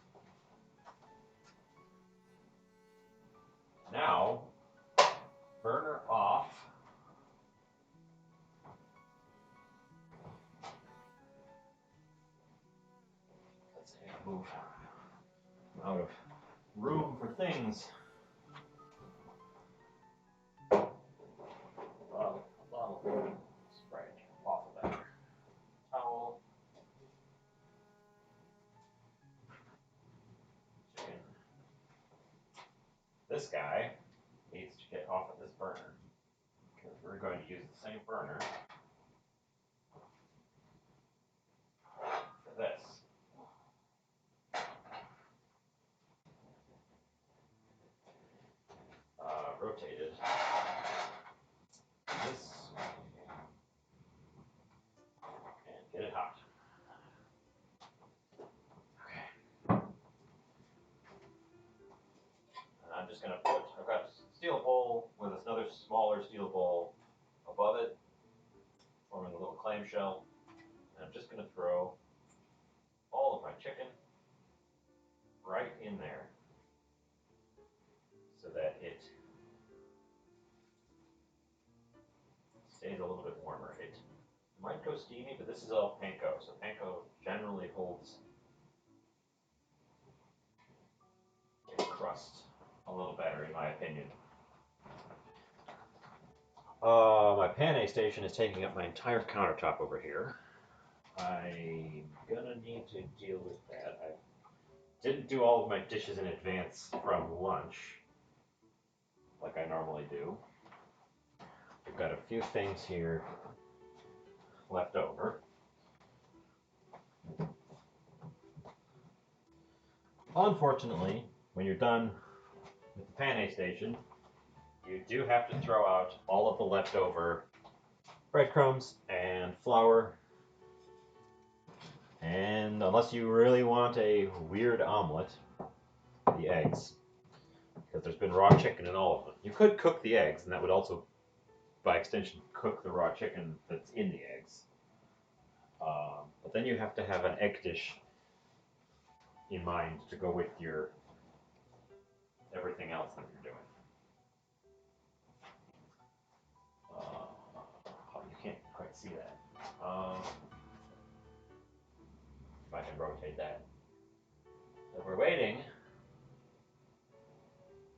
Speaker 1: Now, burner off. Let's move out of room for things. Bottle spray waffle batter. Towel. Chicken. This guy needs to get off of this burner because we're going to use the same burner for this. Rotated this and get it hot. Okay. And I'm just going to put, I've got a steel bowl with another smaller steel bowl above it, forming a little clamshell. And I'm just going to throw all of my chicken right in there so that it stays a little bit warmer. It might go steamy, but this is all panko, so panko generally holds its crust a little better, in my opinion. My pan station is taking up my entire countertop over here. I'm gonna need to deal with that. I didn't do all of my dishes in advance from lunch, like I normally do. I've got a few things here left over. Unfortunately, when you're done with the pan station, you do have to throw out all of the leftover breadcrumbs and flour. And unless you really want a weird omelet, the eggs, because there's been raw chicken in all of them. You could cook the eggs, and that would also, by extension, cook the raw chicken that's in the eggs. But then you have to have an egg dish in mind to go with your everything else that you're doing. You can't quite see that. If I can rotate that. So we're waiting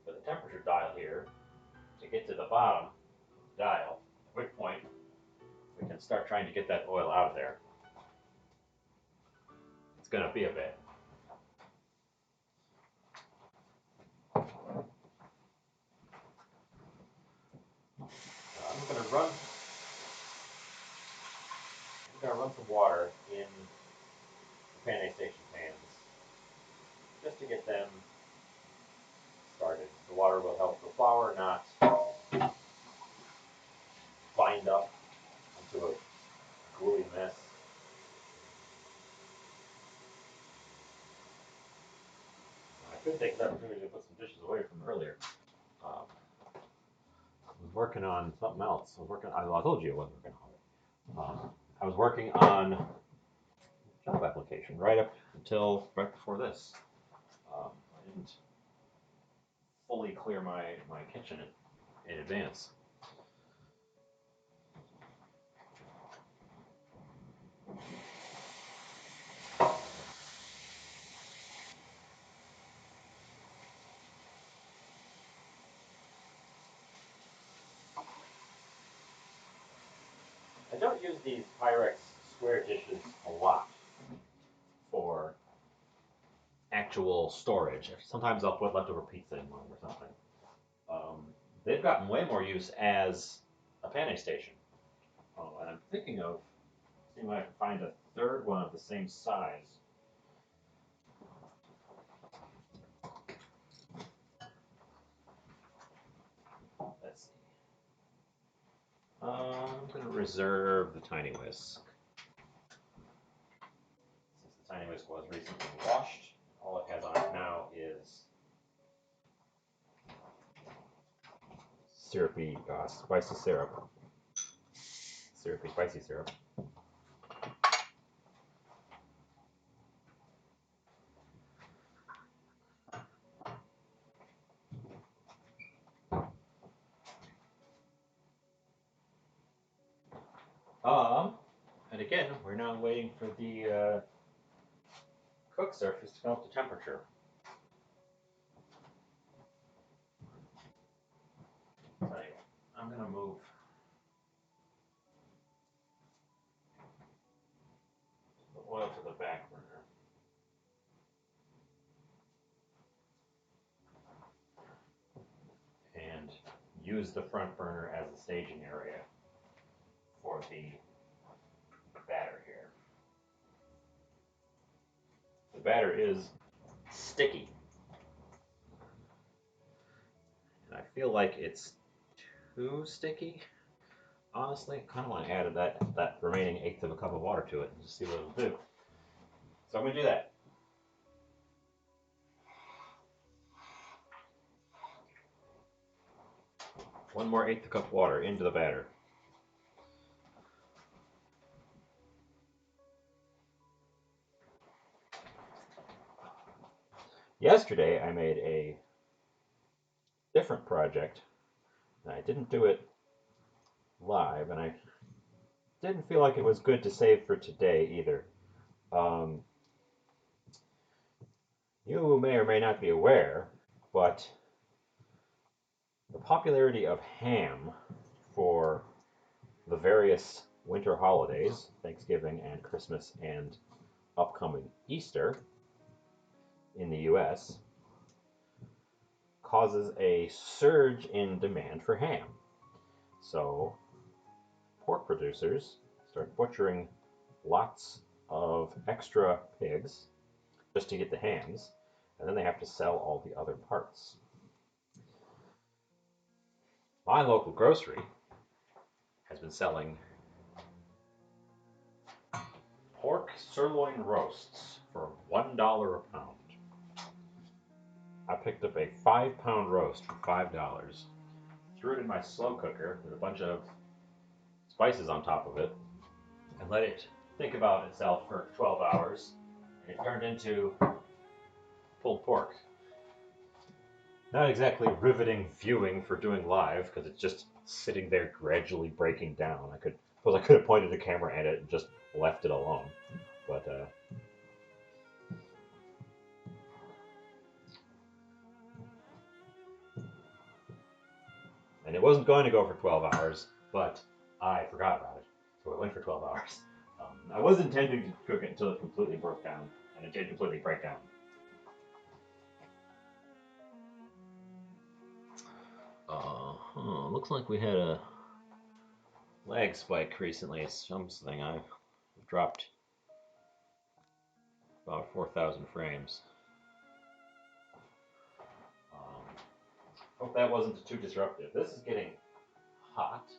Speaker 1: for the temperature dial here to get to the bottom of the dial, at which point we can start trying to get that oil out of there. It's going to be a bit. I'm going to run some water in the pan station pans just to get them started. The water will help the flour not bind up into a gooey mess. I could take this opportunity to put some dishes away from earlier. I was working on something else. I told you I wasn't working on it. I was working on a job application right before this. I didn't fully clear my kitchen in advance. I don't use these Pyrex square dishes a lot for actual storage. Sometimes I'll put leftover pizza in one or something. They've gotten way more use as a pan station. And I'm thinking of seeing if I can find a third one of the same size. Let's see. I'm going to reserve the Tiny Whisk. Since the Tiny Whisk was recently washed, all it has on it now is syrupy, spicy syrup. Syrupy, spicy syrup. And again, we're now waiting for the cook surface to come up to temperature. So anyway, I'm going to move the oil to the back burner. And use the front burner as a staging area for the batter here. The batter is sticky. And I feel like it's too sticky. Honestly, I kind of want to add that remaining eighth of a cup of water to it and just see what it'll do. So I'm going to do that. One more eighth of a cup of water into the batter. Yesterday I made a different project, and I didn't do it live, and I didn't feel like it was good to save for today either. You may or may not be aware, but the popularity of ham for the various winter holidays, Thanksgiving and Christmas and upcoming Easter in the US, causes a surge in demand for ham. So pork producers start butchering lots of extra pigs just to get the hams, and then they have to sell all the other parts. My local grocery has been selling pork sirloin roasts for $1 a pound. I picked up a 5-pound roast for $5, threw it in my slow cooker with a bunch of spices on top of it, and let it think about itself for 12 hours, and it turned into pulled pork. Not exactly riveting viewing for doing live, because it's just sitting there gradually breaking down. I could have pointed the camera at it and just left it alone, but and it wasn't going to go for 12 hours, but I forgot about it, so it went for 12 hours. I was intending to cook it until it completely broke down, and it did completely break down. Looks like we had a lag spike recently. It's something I've dropped about 4,000 frames. Hope that wasn't too disruptive. This is getting hot.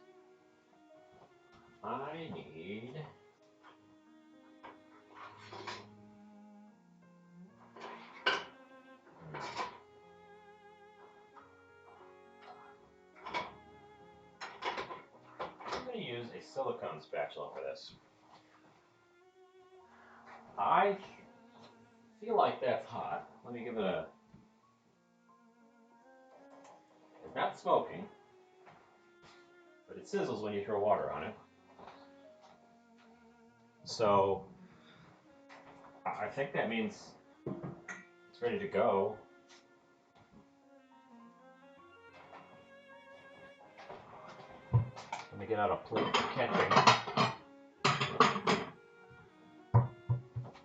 Speaker 1: I need I'm going to use a silicone spatula for this. I feel like that's hot. Let me give it a... It's not smoking, but it sizzles when you throw water on it. So I think that means it's ready to go. Let me get out a plate for catching.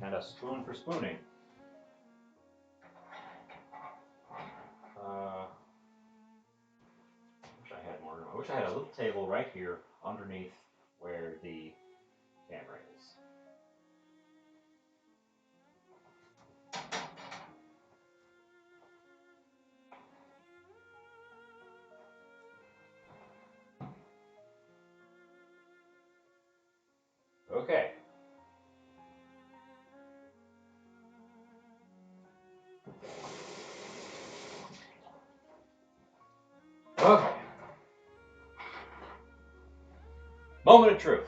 Speaker 1: And a spoon for spooning. I wish I had a little table right here underneath where the camera is. Okay. Okay. Moment of truth.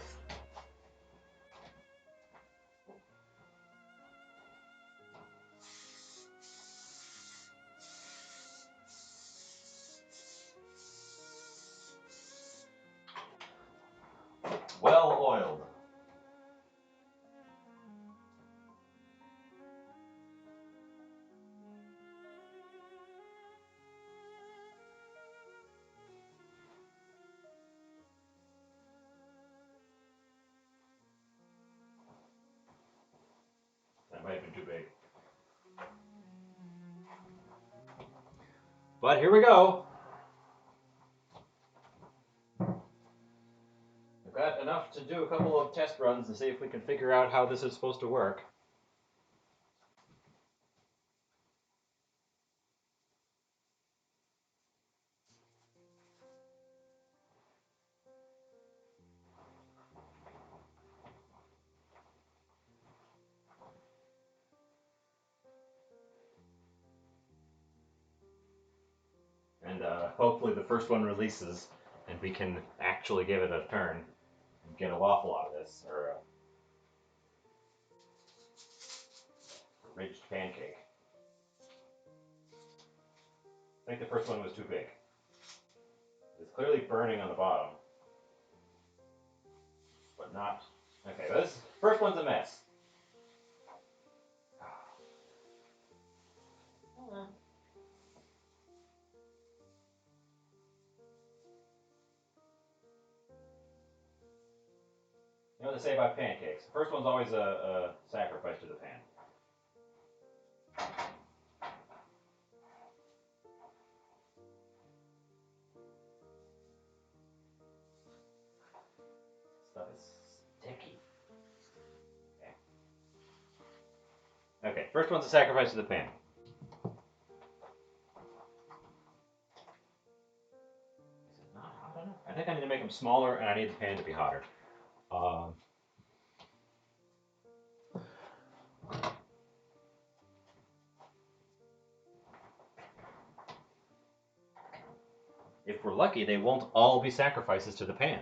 Speaker 1: Well oiled. That might have been too big. But here we go. We've got enough to do a couple of test runs and see if we can figure out how this is supposed to work. And hopefully the first one releases and we can actually give it a turn and get a waffle out of this, or a ridged pancake. I think the first one was too big. It's clearly burning on the bottom, but not. Okay, this first one's a mess. You know what they say about pancakes? The first one's always a sacrifice to the pan. Stuff is sticky. Okay, first one's a sacrifice to the pan. Is it not hot enough? I think I need to make them smaller and I need the pan to be hotter. Um, if we're lucky, they won't all be sacrifices to the pan.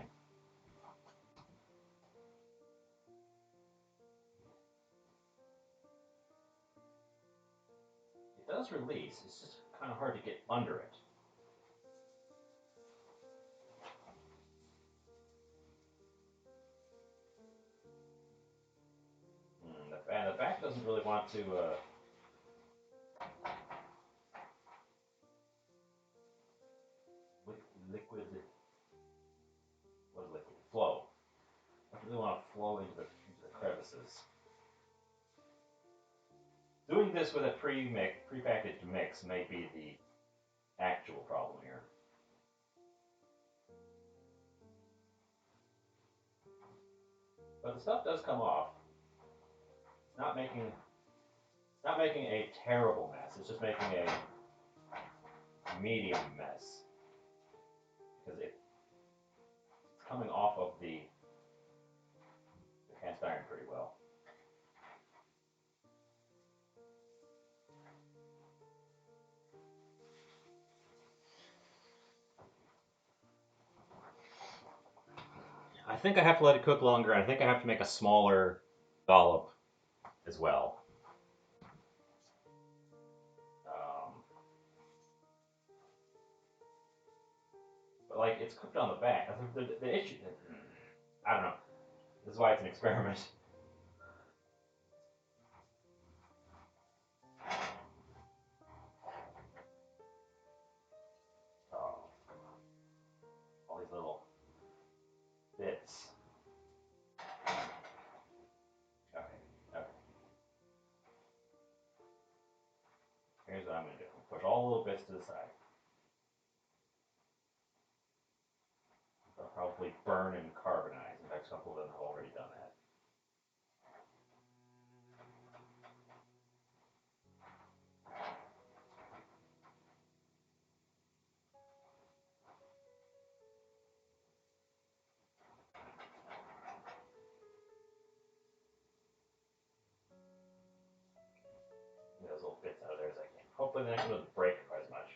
Speaker 1: It does release, it's just kind of hard to get under it. And the back doesn't really want to liquid. What is liquid? Flow. I really want to flow into the crevices. Doing this with a prepackaged mix may be the actual problem here. But the stuff does come off. It's not making a terrible mess. It's just making a medium mess because it's coming off of the cast iron pretty well. I think I have to let it cook longer. I think I have to make a smaller dollop as well. Um, but like it's cooked on the back. The issue, I don't know. This is why it's an experiment. Oh, all these little bits. Okay, okay. Here's what I'm gonna do. Push all the little bits to the side. They'll probably burn and carbonize. In fact, a couple of them have already done that. Get those little bits out of there as I can. Hopefully the next one doesn't break as much.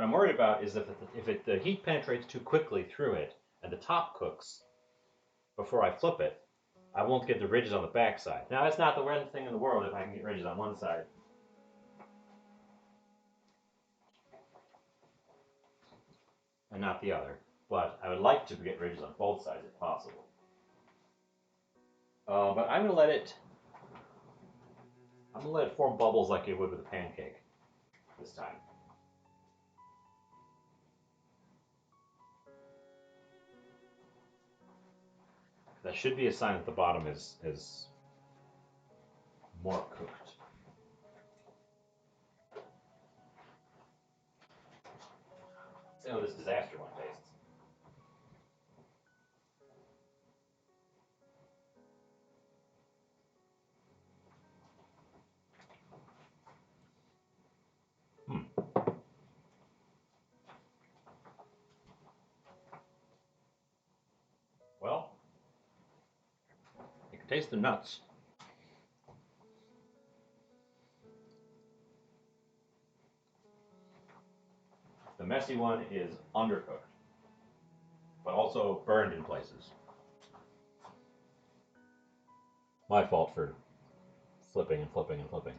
Speaker 1: What I'm worried about is if the heat penetrates too quickly through it and the top cooks before I flip it, I won't get the ridges on the back side. Now, that's not the one thing in the world if I can get ridges on one side. And not the other. But I would like to get ridges on both sides if possible. But I'm gonna let it form bubbles like it would with a pancake this time. That should be a sign that the bottom is more cooked. Let's see how this disaster one tastes. Well, you can taste the nuts. The messy one is undercooked, but also burned in places. My fault for flipping and flipping and flipping.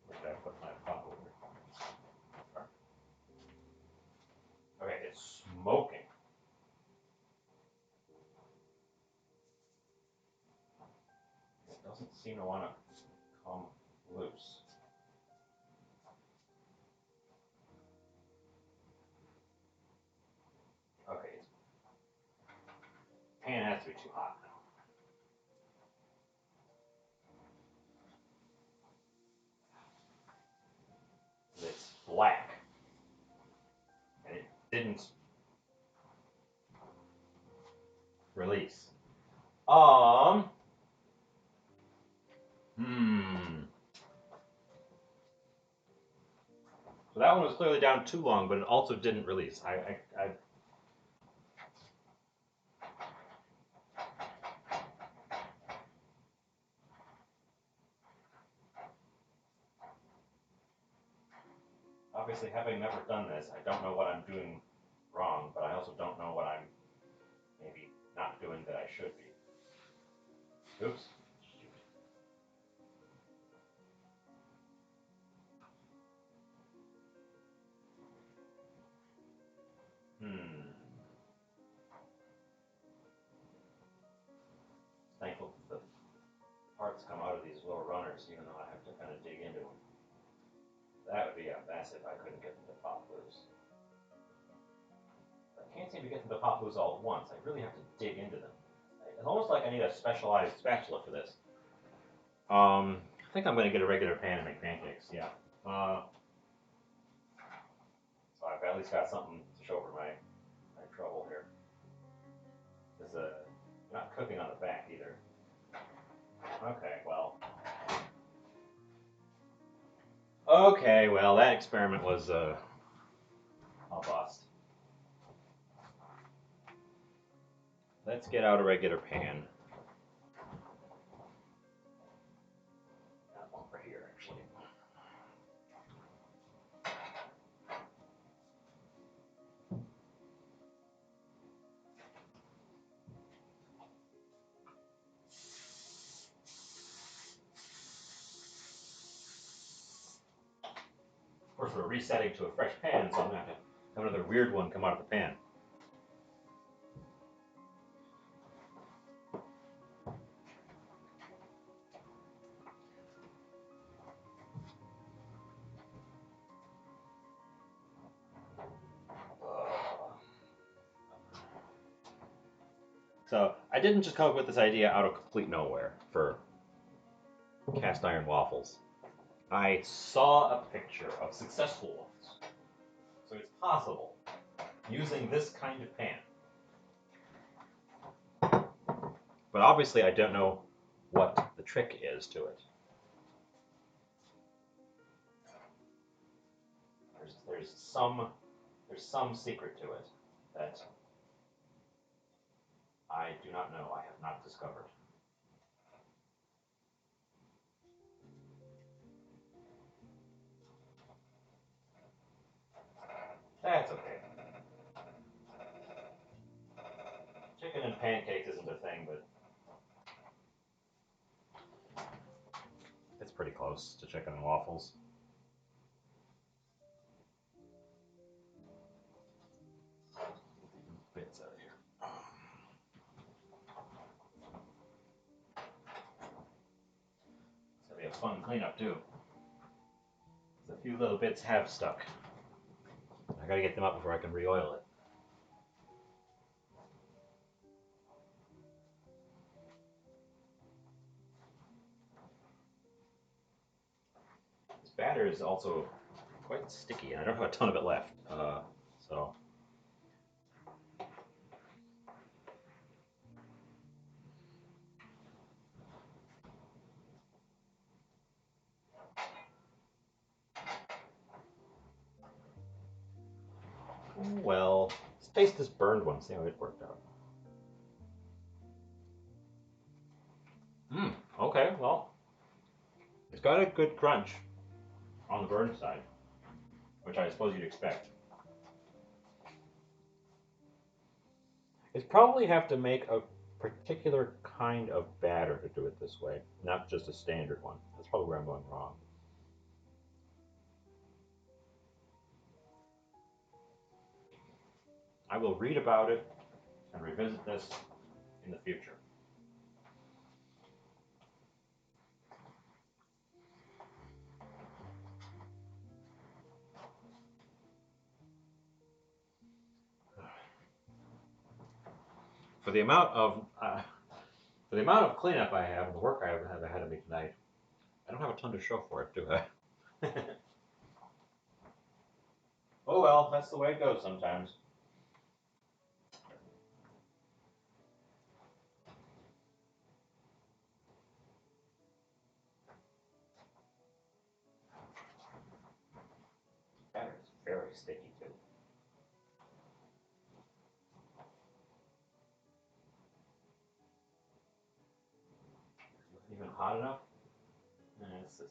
Speaker 1: Where did I put my pot over? Okay, it's smoking. It doesn't seem to want to come loose. Okay, pan has to be too hot now. It's black, and it didn't release. So that one was clearly down too long, but it also didn't release. I obviously, having never done this, I don't know what I'm doing wrong, but I also don't know what I'm maybe not doing that I should be. Oops. Thankful that the parts come out of these little runners, even though I have to kind of dig into them. That would be a mess if I couldn't get them to pop loose. I can't seem to get them to pop loose all at once. I really have to dig into them. It's almost like I need a specialized spatula for this. I think I'm going to get a regular pan and make pancakes. Yeah. So I've at least got something to show for my trouble here. This not cooking on the back either. Okay, well. Okay, well, that experiment was a bust. Let's get out a regular pan. Got one right here, actually. Of course, we're resetting to a fresh pan, so I'm going to have another weird one come out of the pan. So I didn't just come up with this idea out of complete nowhere for cast iron waffles. I saw a picture of successful ones. So it's possible using this kind of pan. But obviously I don't know what the trick is to it. There's some secret to it that I do not know. I have not discovered. waffles. Bits out of here. It's gonna be a fun cleanup too. A few little bits have stuck. I gotta get them up before I can re-oil it. This batter is also quite sticky, and I don't have a ton of it left. So well, let's taste this burned one, see how it worked out. Okay, well, it's got a good crunch on the burned side, which I suppose you'd expect. It's probably have to make a particular kind of batter to do it this way, not just a standard one. That's probably where I'm going wrong. I will read about it and revisit this in the future. For the amount of cleanup I have and the work I have ahead of me tonight, I don't have a ton to show for it, do I? Oh well, that's the way it goes sometimes. Batter is very sticky too. Even hot enough? It's just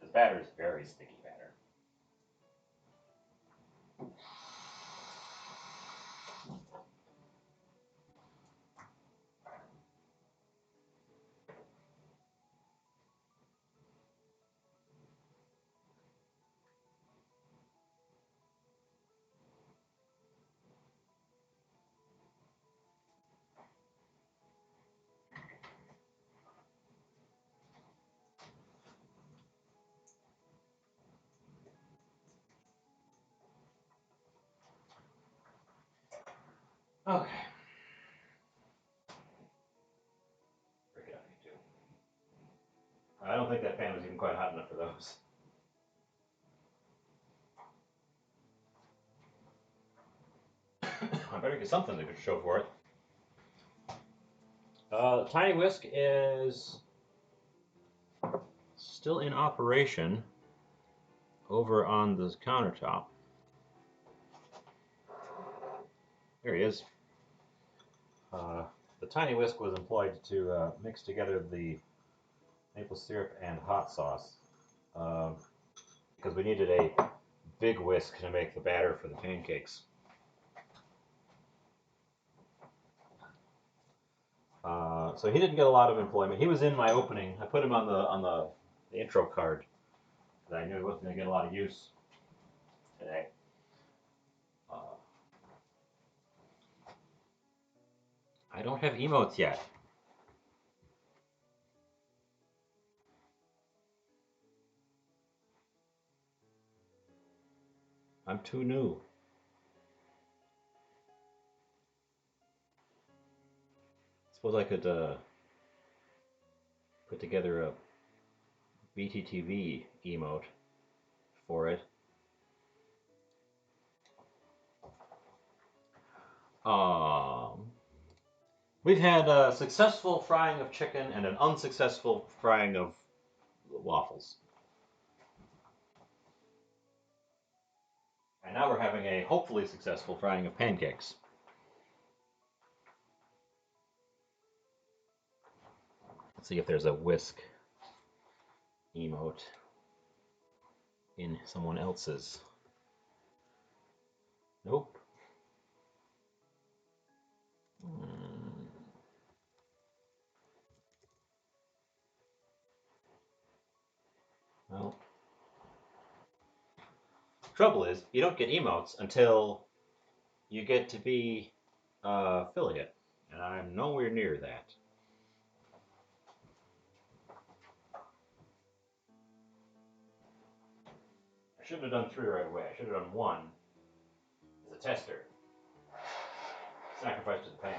Speaker 1: this batter is very sticky batter. Okay. Break it out of me too. I don't think that pan was even quite hot enough for those. I better get something to show for it. The tiny whisk is still in operation over on the countertop. There he is. The tiny whisk was employed to mix together the maple syrup and hot sauce because we needed a big whisk to make the batter for the pancakes. So he didn't get a lot of employment. He was in my opening. I put him on the intro card because I knew he wasn't going to get a lot of use today. I don't have emotes yet. I'm too new. Suppose I could put together a BTTV emote for it. We've had a successful frying of chicken and an unsuccessful frying of waffles. And now we're having a hopefully successful frying of pancakes. Let's see if there's a whisk emote in someone else's. Nope. Well, trouble is, you don't get emotes until you get to be affiliate, and I'm nowhere near that. I should have done 3 right away. I should have done 1 as a tester. Sacrifice to the pan.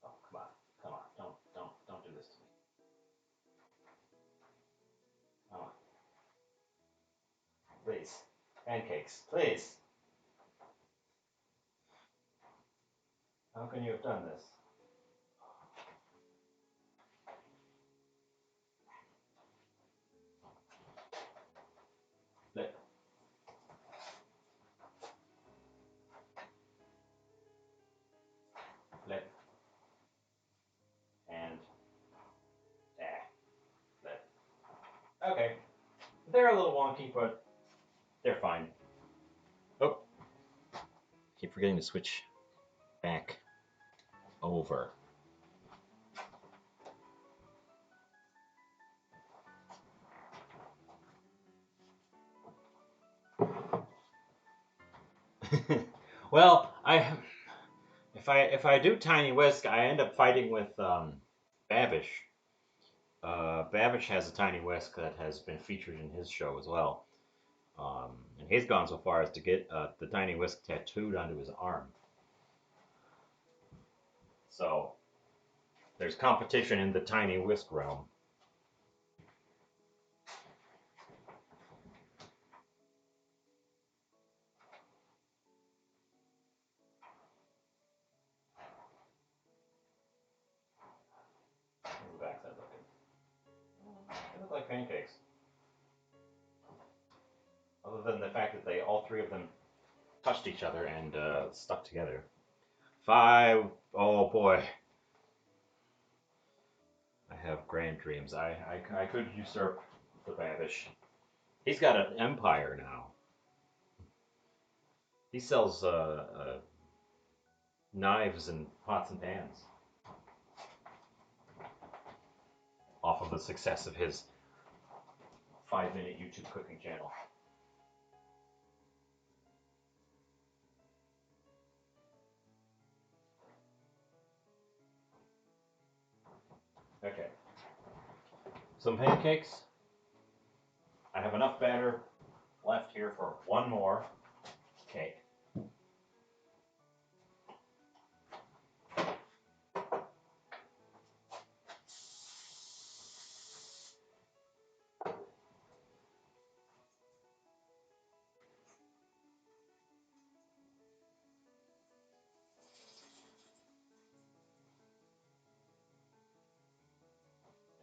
Speaker 1: Oh, come on. Come on. Don't do this to me. Come on. Please. Pancakes. Please. How can you have done this? Flip. Flip. And flip. Okay. They're a little wonky, but they're fine. Oh. Keep forgetting to switch back over. Well, if I do Tiny Whisk, I end up fighting with Babish. Babish has a Tiny Whisk that has been featured in his show as well. And he's gone so far as to get the Tiny Whisk tattooed onto his arm. So there's competition in the Tiny Whisk realm. How's the backside looking? They look like pancakes. Other than the fact that all 3 of them touched each other and stuck together. 5. Oh boy. I have grand dreams. I could usurp the Babish. He's got an empire now. He sells knives and pots and pans off of the success of his 5-minute YouTube cooking channel. Okay. Some pancakes. I have enough batter left here for 1 more cake.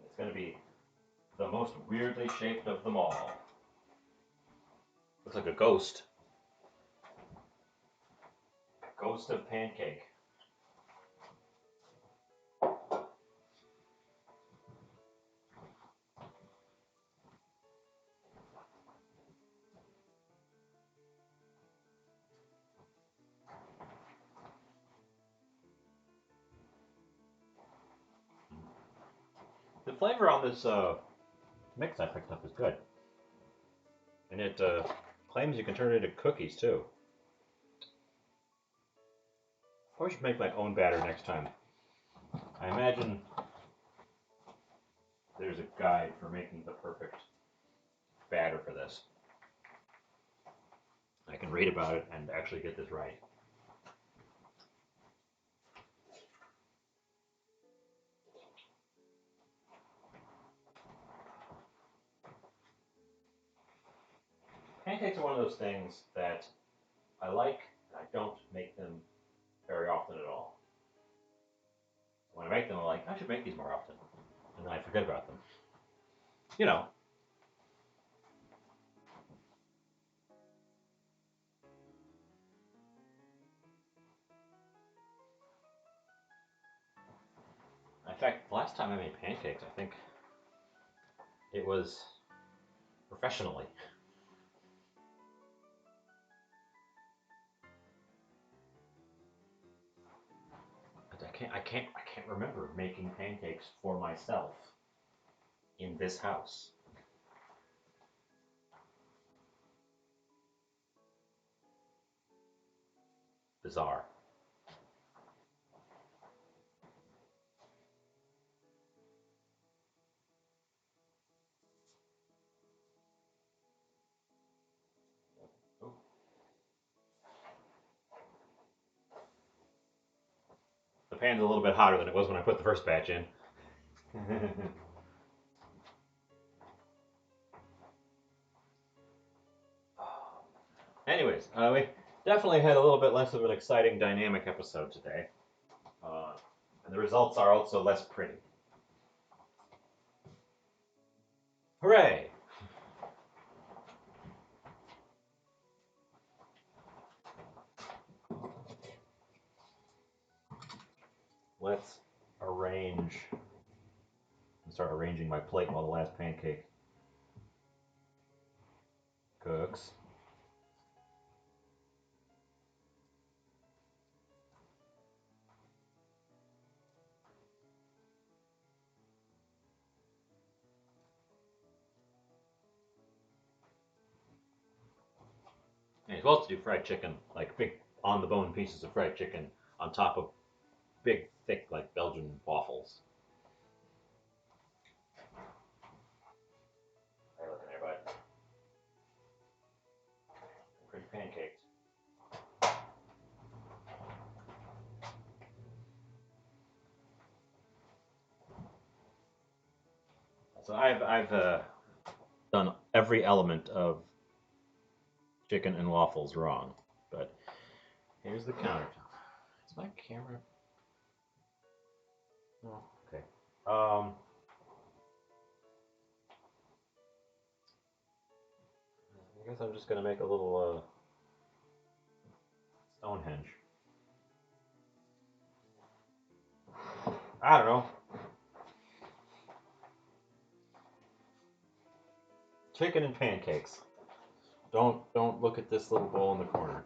Speaker 1: It's going to be the most weirdly shaped of them all. Looks like a ghost. Ghost of pancake. The flavor on this mix I picked up is good. And it claims you can turn it into cookies too. I should make my own batter next time. I imagine there's a guide for making the perfect batter for this. I can read about it and actually get this right. Pancakes are one of those things that I like, and I don't make them very often at all. When I make them, I'm like, I should make these more often. And then I forget about them. You know. time I made pancakes, I think it was professionally. But I can't remember making pancakes for myself in this house. Bizarre. Ooh, the pan's a little bit hotter than it was when I put the first batch in. Anyways, we definitely had a little bit less of an exciting dynamic episode today. And the results are also less pretty. Hooray! Let's arrange. Start arranging my plate while the last pancake cooks. And as well to do fried chicken, like big on the bone pieces of fried chicken on top of big, thick, like Belgian waffles. Hey, looking there, bud. Pretty pancakes. So I've done every element of chicken and waffles wrong, but here's the countertop. Is my camera? Oh, okay. I guess I'm just gonna make a little Stonehenge. I don't know. Chicken and pancakes. Don't look at this little bowl in the corner.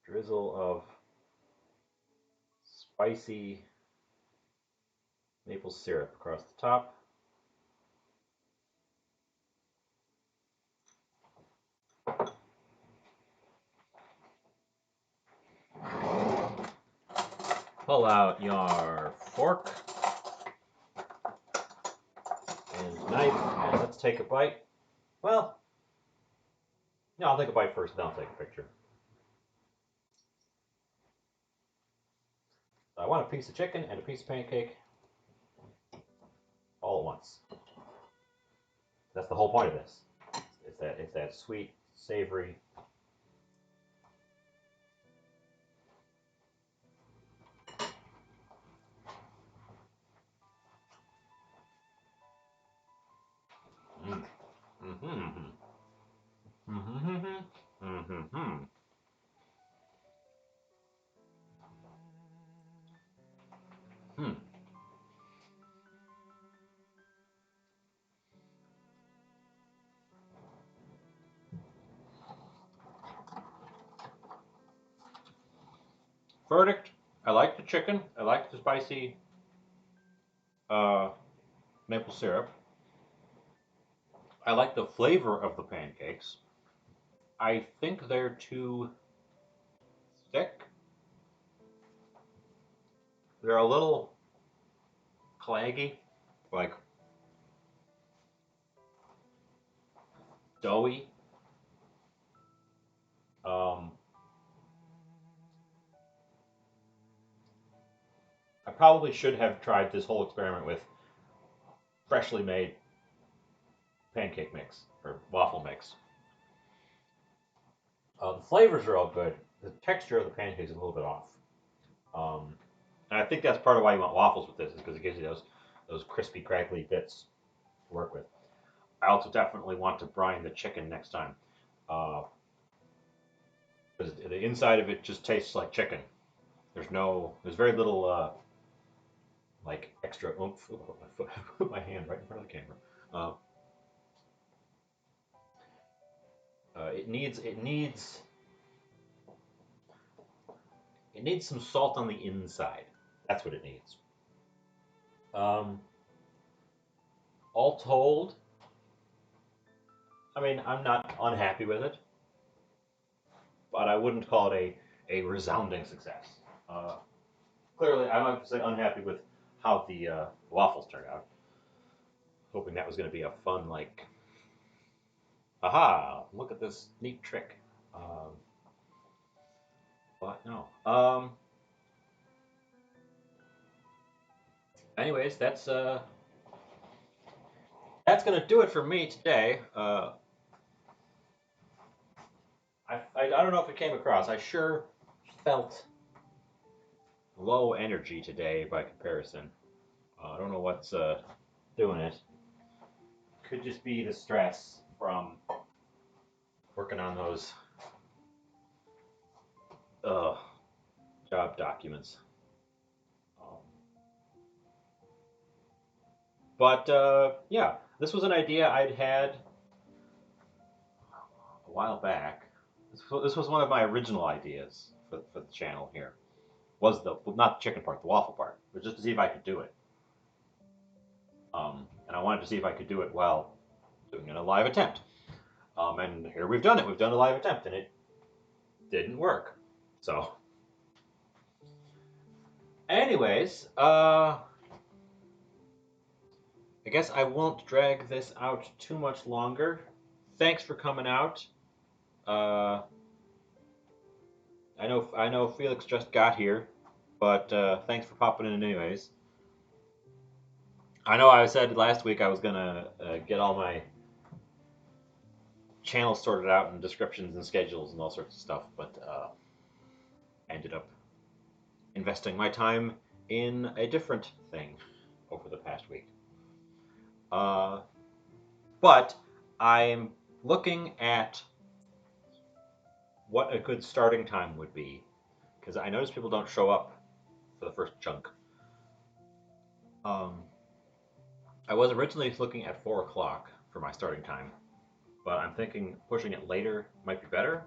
Speaker 1: Drizzle of spicy maple syrup across the top. Pull out your fork and knife, and let's take a bite. Well, no, I'll take a bite first, then I'll take a picture. I want a piece of chicken and a piece of pancake all at once. That's the whole point of this. It's that sweet, savory. Mm. Mm-hmm. Mm-hmm. Mm-hmm. Hmm. Verdict: I like the chicken. I like the spicy uh, maple syrup. I like the flavor of the pancakes. I think they're too thick. They're a little claggy, like doughy. Um, I probably should have tried this whole experiment with freshly made pancake mix or waffle mix. The flavors are all good. The texture of the pancakes is a little bit off. Um, and I think that's part of why you want waffles with this, is because it gives you those crispy, crackly bits to work with. I also definitely want to brine the chicken next time. Because the inside of it just tastes like chicken. There's very little like extra oomph. I put my hand right in front of the camera. Uh, it needs some salt on the inside. That's what it needs. Um, all told, I mean, I'm not unhappy with it, but I wouldn't call it a resounding success. Uh, Clearly, I'm obviously unhappy with how the waffles turned out. Hoping that was going to be a fun, like, aha, look at this neat trick. Um, but no. Anyways, that's gonna do it for me today. I don't know if it came across. I sure felt low energy today by comparison. I don't know what's doing it. Could just be the stress from working on those uh, job documents. Um, but yeah, this was an idea I'd had a while back. This was one of my original ideas for the channel here. Was the not the chicken part, the waffle part, but just to see if I could do it. And I wanted to see if I could do it while doing it a live attempt. And here we've done it. We've done a live attempt, and it didn't work. So, anyways, I guess I won't drag this out too much longer. Thanks for coming out. Uh, I know Felix just got here, but thanks for popping in anyways. I know I said last week I was gonna get all my channels sorted out and descriptions and schedules and all sorts of stuff, but ended up investing my time in a different thing over the past week. Uh, but I'm looking at what a good starting time would be because I notice people don't show up for the first chunk. Um, I was originally looking at 4 o'clock for my starting time, but I'm thinking pushing it later might be better,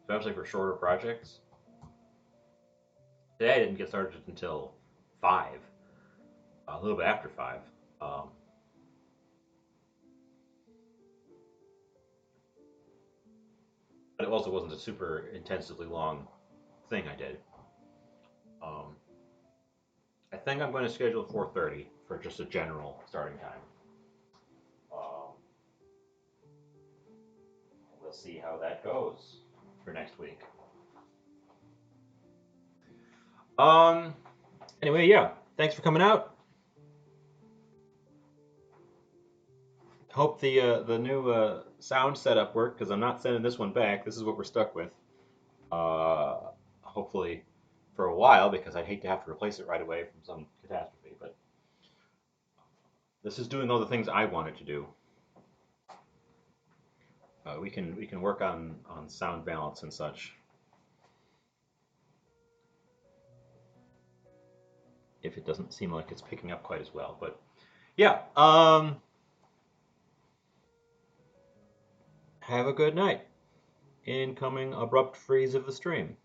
Speaker 1: especially for shorter projects. Today I didn't get started until 5, a little bit after 5. Um, but it also wasn't a super intensively long thing I did. Um, I think I'm going to schedule 4:30 for just a general starting time. Um, we'll see how that goes for next week. Um. Anyway, yeah. Thanks for coming out. Hope the new sound setup worked because I'm not sending this one back. This is what we're stuck with. Hopefully for a while because I'd hate to have to replace it right away from some catastrophe. But this is doing all the things I want it to do. We can work on sound balance and such if it doesn't seem like it's picking up quite as well. But yeah, have a good night. Incoming abrupt freeze of the stream.